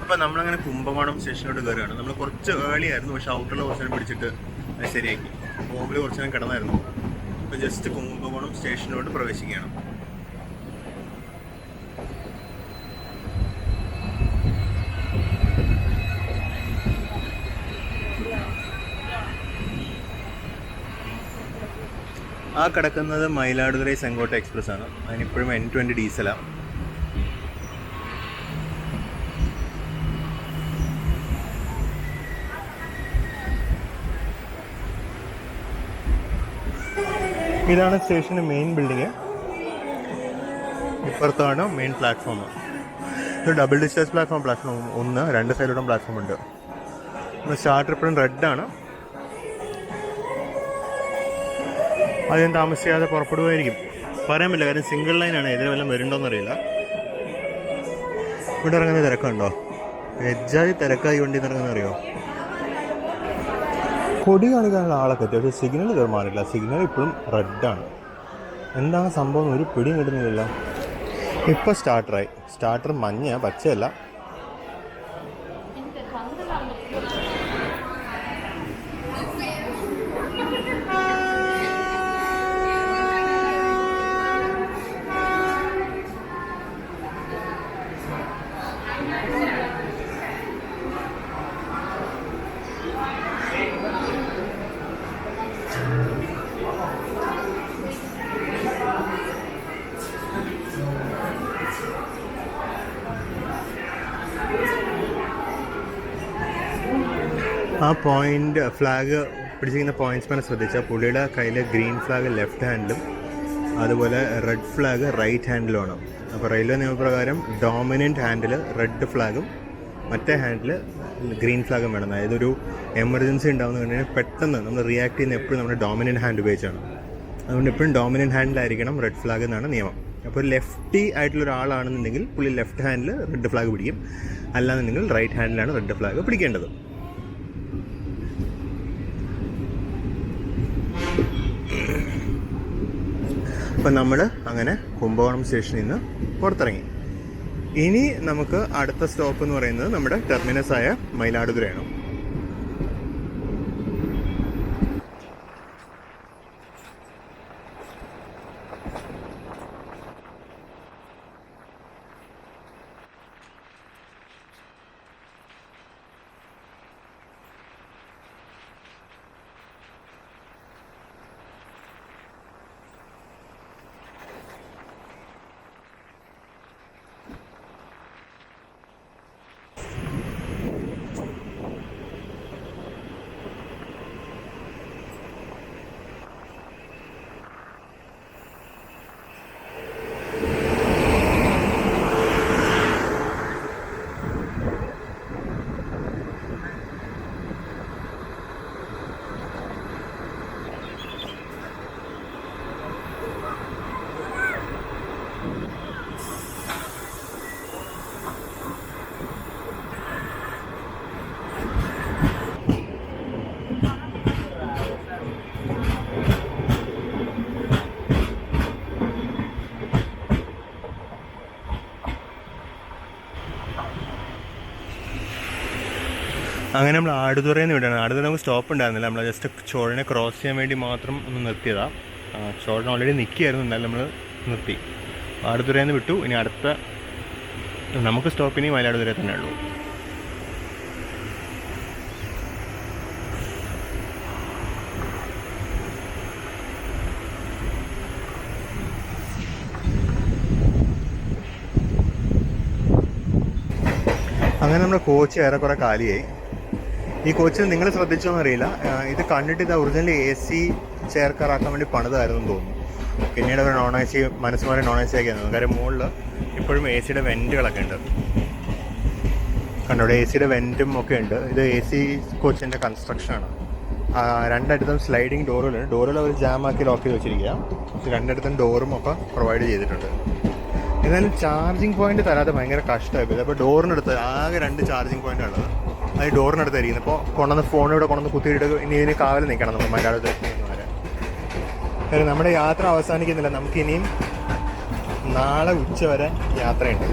അപ്പോൾ നമ്മളങ്ങനെ കുംഭകോണം സ്റ്റേഷനിലോട്ട് കയറുകയാണ്. നമ്മൾ കുറച്ച് ഏർലി ആയിരുന്നു, പക്ഷേ ഔട്ടറിൽ കുറച്ച് നേരം പിടിച്ചിട്ട് അത് ശരിയാക്കി. ബോംബിൽ കുറച്ച് നേരം കിടന്നായിരുന്നു. ഇപ്പോൾ ജസ്റ്റ് കുംഭകോണം സ്റ്റേഷനിലോട്ട് പ്രവേശിക്കുകയാണ്. ആ കിടക്കുന്നത് മയിലാടുതുറൈ സെങ്കോട്ട എക്സ്പ്രസ് ആണ്. അതിനിപ്പോഴും N20 ഡീസലാണ്. ഇതാണ് സ്റ്റേഷൻ്റെ മെയിൻ ബിൽഡിങ്. ഇപ്പുറത്താണ് മെയിൻ പ്ലാറ്റ്ഫോം. ഇത് ഡബിൾ ഡിസ്റ്റൻസ് പ്ലാറ്റ്ഫോം 1, 2 സൈഡിലോട്ടും പ്ലാറ്റ്ഫോം ഉണ്ട്. സ്റ്റാർട്ടർ ഇപ്പോഴും റെഡാണ്. അധികം താമസിയാതെ പുറപ്പെടുമായിരിക്കും, പറയാൻ പറ്റില്ല. കാര്യം സിംഗിൾ ലൈനാണ്, ഇതിൽ വല്ലതും വരുന്നുണ്ടോയെന്നറിയില്ല. ഇവിടെ ഇറങ്ങുന്ന തിരക്കുണ്ടോ? വെജായി തിരക്കായി വണ്ടി നടക്കുന്നറിയോ. കൊടി കാണിക്കാനുള്ള ആളൊക്കെ എത്തി, പക്ഷേ സിഗ്നൽ ഇതുവരെ മാറില്ല. സിഗ്നൽ ഇപ്പോഴും റെഡാണ്. എന്താണ് സംഭവം ഒരു പിടിയും കിട്ടുന്നില്ല. ഇപ്പോൾ സ്റ്റാർട്ടറായി. സ്റ്റാർട്ടർ മഞ്ഞ, പച്ചയല്ല. ആ പോയിൻ്റ് ഫ്ലാഗ് പിടിച്ചിരിക്കുന്ന പോയിൻറ്റ്സ്മാനെ ശ്രദ്ധിച്ചാൽ പുള്ളിയുടെ കയ്യിൽ ഗ്രീൻ ഫ്ലാഗ് ലെഫ്റ്റ് ഹാൻഡിലും അതുപോലെ റെഡ് ഫ്ലാഗ് റൈറ്റ് ഹാൻഡിലുമാണ്. അപ്പോൾ റെയിൽവേ നിയമപ്രകാരം ഡോമിനൻറ്റ് ഹാൻഡിൽ റെഡ് ഫ്ലാഗും മറ്റേ ഹാൻഡിൽ ഗ്രീൻ ഫ്ലാഗും വേണം. അതായത് ഒരു എമർജൻസി ഉണ്ടാകുന്ന കഴിഞ്ഞാൽ പെട്ടെന്ന് നമ്മൾ റിയാക്ട് ചെയ്യുന്ന എപ്പോഴും നമ്മുടെ ഡോമിനൻറ്റ് ഹാൻഡ് ഉപയോഗിച്ചാണ്. അതുകൊണ്ട് എപ്പോഴും ഡോമിനൻറ്റ് ഹാൻഡിലായിരിക്കണം റെഡ് ഫ്ലാഗ് എന്നാണ് നിയമം. അപ്പോൾ ലെഫ്റ്റി ആയിട്ടുള്ള ഒരാളാണെന്നുണ്ടെങ്കിൽ പുള്ളി ലെഫ്റ്റ് ഹാൻഡിൽ റെഡ് ഫ്ലാഗ് പിടിക്കും, അല്ലാന്നുണ്ടെങ്കിൽ റൈറ്റ് ഹാൻഡിലാണ് റെഡ് ഫ്ലാഗ് പിടിക്കേണ്ടത്. അപ്പം നമ്മൾ അങ്ങനെ കുംഭകോണം സ്റ്റേഷനിൽ നിന്ന് പുറത്തിറങ്ങി. ഇനി നമുക്ക് അടുത്ത സ്റ്റോപ്പ് എന്ന് പറയുന്നത് നമ്മുടെ ടെർമിനസായ മയിലാടുതുറയാണ്. അങ്ങനെ നമ്മൾ ആടുതുറയിൽ നിന്ന് വിടണം. ആടുതുറ നമുക്ക് സ്റ്റോപ്പ് ഉണ്ടായിരുന്നില്ല. നമ്മൾ ജസ്റ്റ് ചോറിനെ ക്രോസ് ചെയ്യാൻ വേണ്ടി മാത്രം ഒന്ന് നിർത്തിയതാണ്. ചോറിന് ഓൾറെഡി നിൽക്കുകയായിരുന്നു, എന്നാലും നമ്മൾ നിർത്തി. ആടുതുറയിൽ നിന്ന് വിട്ടു. ഇനി അടുത്ത നമുക്ക് സ്റ്റോപ്പ് ഇനി മയിലാടുതുറയിൽ തന്നെ ഉള്ളൂ. അങ്ങനെ നമ്മുടെ കോച്ച് ഏറെക്കുറെ കാലിയായി. ഈ കോച്ചിൽ നിങ്ങൾ ശ്രദ്ധിച്ചോന്നറിയില്ല, ഇത് കണ്ടിട്ട് ഇത് ഒറിജിനലി AC ചെയർ കാറാക്കാൻ വേണ്ടി പണിതായിരുന്നു തോന്നുന്നു. പിന്നീട് അവർ AC മനസ്സുമാരെ AC ആക്കിയായിരുന്നു. കാര്യം മുകളിൽ ഇപ്പോഴും AC വെൻറ്റുകളൊക്കെ ഉണ്ട്. കണ്ടോ, ഇവിടെ AC വെൻറ്റും ഒക്കെ ഉണ്ട്. ഇത് AC കോച്ചിൻ്റെ കൺസ്ട്രക്ഷനാണ്. രണ്ടിടത്തും സ്ലൈഡിങ് ഡോറുകളുണ്ട്. ഡോറുകൾ അവർ ജാമാക്കി ലോക്ക് ചെയ്ത് വെച്ചിരിക്കുക. രണ്ടിടത്തും ഡോറും ഒക്കെ പ്രൊവൈഡ് ചെയ്തിട്ടുണ്ട്. എന്നാലും ചാർജിങ് പോയിന്റ് തരാതെ ഭയങ്കര കഷ്ടമായി. അപ്പോൾ ഡോറിനടുത്ത് ആകെ 2 ചാർജിങ് പോയിന്റ് ഉള്ളത്. അത് ഡോറിനടുത്തായിരിക്കും. ഇപ്പോൾ കൊണ്ടുവന്ന് ഫോൺ ഇവിടെ കൊണ്ടുവന്ന് കുത്തിയിട്ട് ഇനി ഇതിന് കാവൽ നിൽക്കണം നമ്മൾ മലയാളത്തിൽ എത്തുന്നവരെ. കാര്യം നമ്മുടെ യാത്ര അവസാനിക്കുന്നില്ല. നമുക്കിനിയും നാളെ ഉച്ച വരെ യാത്രയുണ്ട്.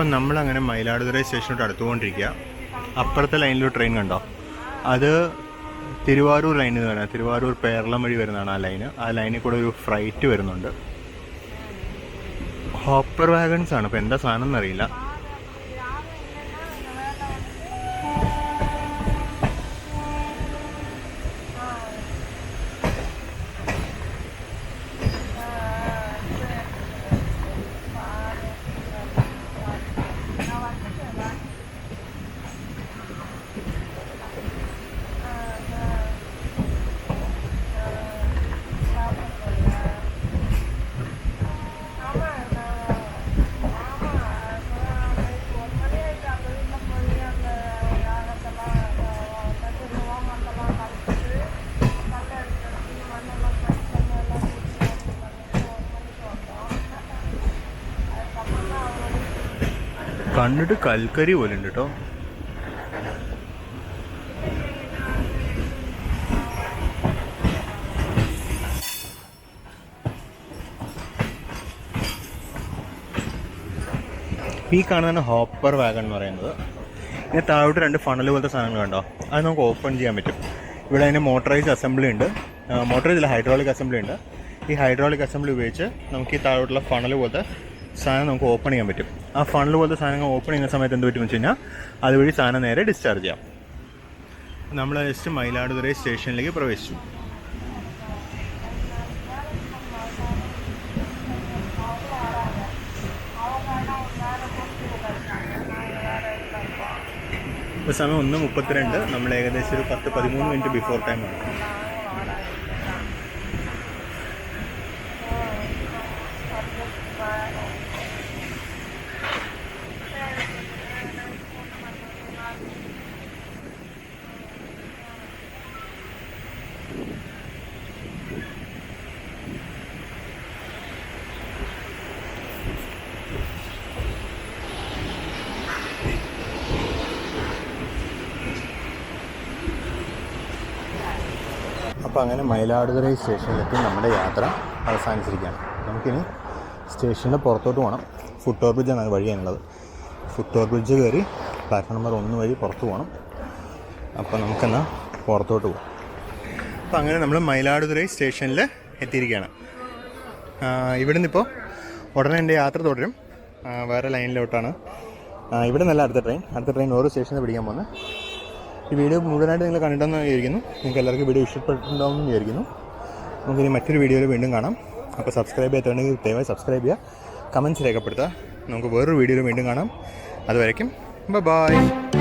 അപ്പം നമ്മളങ്ങനെ മയിലാടുതുറൈ സ്റ്റേഷനോട്ട് അടുത്തുകൊണ്ടിരിക്കുക. അപ്പുറത്തെ ലൈനിലൊരു ട്രെയിൻ കണ്ടോ, അത് തിരുവാരൂർ ലൈനിൽ നിന്ന് വരുന്നത്, തിരുവാരൂർ പേരളം വഴി വരുന്നതാണ് ആ ലൈന്. ആ ലൈനിൽ കൂടെ ഒരു ഫ്രൈറ്റ് വരുന്നുണ്ട്. ഹോപ്പർ വാഗൺസ് ആണ്. ഇപ്പോൾ എന്താ സാധനം എന്നറിയില്ല. കണ്ടിട്ട് കൽക്കരി പോലെ ഉണ്ട് കേട്ടോ. ഈ കാണുന്നതാണ് ഹോപ്പർ വാഗൺ എന്ന് പറയുന്നത്. ഇനി താഴോട്ട് 2 ഫണൽ പോലത്തെ സാധനങ്ങൾ കണ്ടോ, അത് നമുക്ക് ഓപ്പൺ ചെയ്യാൻ പറ്റും. ഇവിടെ അതിന് മോട്ടറൈസ്ഡ് അസംബ്ലി ഉണ്ട്. മോട്ടറൈസ് അല്ല, ഹൈഡ്രോളിക് അസംബ്ലി ഉണ്ട്. ഈ ഹൈഡ്രോളിക് അസംബ്ലി ഉപയോഗിച്ച് നമുക്ക് ഈ താഴോട്ടുള്ള ഫണൽ പോലത്തെ സാധനം നമുക്ക് ഓപ്പൺ ചെയ്യാൻ പറ്റും. ആ ഫണൽ പോലത്തെ സാധനങ്ങൾ ഓപ്പൺ ചെയ്യുന്ന സമയത്ത് എന്ത് പറ്റുമെന്ന് വെച്ച് കഴിഞ്ഞാൽ അതുവഴി സാധനം നേരെ ഡിസ്ചാർജ് ചെയ്യാം. നമ്മൾ ജസ്റ്റ് മയിലാടുതുറൈ സ്റ്റേഷനിലേക്ക് പ്രവേശിച്ചു. ഇപ്പോൾ സമയം 1:32. നമ്മൾ ഏകദേശം ഒരു 10-13 മിനിറ്റ് ബിഫോർ ടൈമാണ്. അപ്പോൾ അങ്ങനെ മയിലാടുതുറൈ സ്റ്റേഷനിലെത്തി നമ്മുടെ യാത്ര അവസാനിച്ചിരിക്കുകയാണ്. നമുക്കിനി സ്റ്റേഷൻ്റെ പുറത്തോട്ട് പോകണം. ഫുട് ഓവർ ബ്രിഡ്ജാണ് വഴിയാണുള്ളത്. ഫുട് ഓവർ ബ്രിഡ്ജ് കയറി പ്ലാറ്റ്ഫോം നമ്പർ 1 വഴി പുറത്ത് പോകണം. അപ്പോൾ നമുക്കെന്നാൽ പുറത്തോട്ട് പോകാം. അപ്പോൾ അങ്ങനെ നമ്മൾ മയിലാടുതുറൈ സ്റ്റേഷനിൽ എത്തിയിരിക്കുകയാണ്. ഇവിടെ നിന്നിപ്പോൾ ഉടനെ എൻ്റെ യാത്ര തുടരും. വേറെ ലൈനിലോട്ടാണ്. ഇവിടെ നിന്നല്ല അടുത്ത ട്രെയിൻ ഓരോ സ്റ്റേഷനിൽ പിടിക്കാൻ പോകുന്നത്. ഈ വീഡിയോ മുഴുവനായിട്ട് നിങ്ങൾ കണ്ടിട്ടെന്ന് വിചാരിക്കുന്നു. നിങ്ങൾക്ക് എല്ലാവർക്കും വീഡിയോ ഇഷ്ടപ്പെട്ടിട്ടുണ്ടാവുമെന്ന് വിചാരിക്കുന്നു. നമുക്കിനി മറ്റൊരു വീഡിയോയിൽ വീണ്ടും കാണാം. അപ്പോൾ സബ്സ്ക്രൈബ് ചെയ്യാത്തുണ്ടെങ്കിൽ ദയവായി സബ്സ്ക്രൈബ് ചെയ്യുക, കമൻറ്റ്സ് രേഖപ്പെടുത്തുക. നമുക്ക് വേറൊരു വീഡിയോയിൽ വീണ്ടും കാണാം. അതുവരയ്ക്കും ബൈ.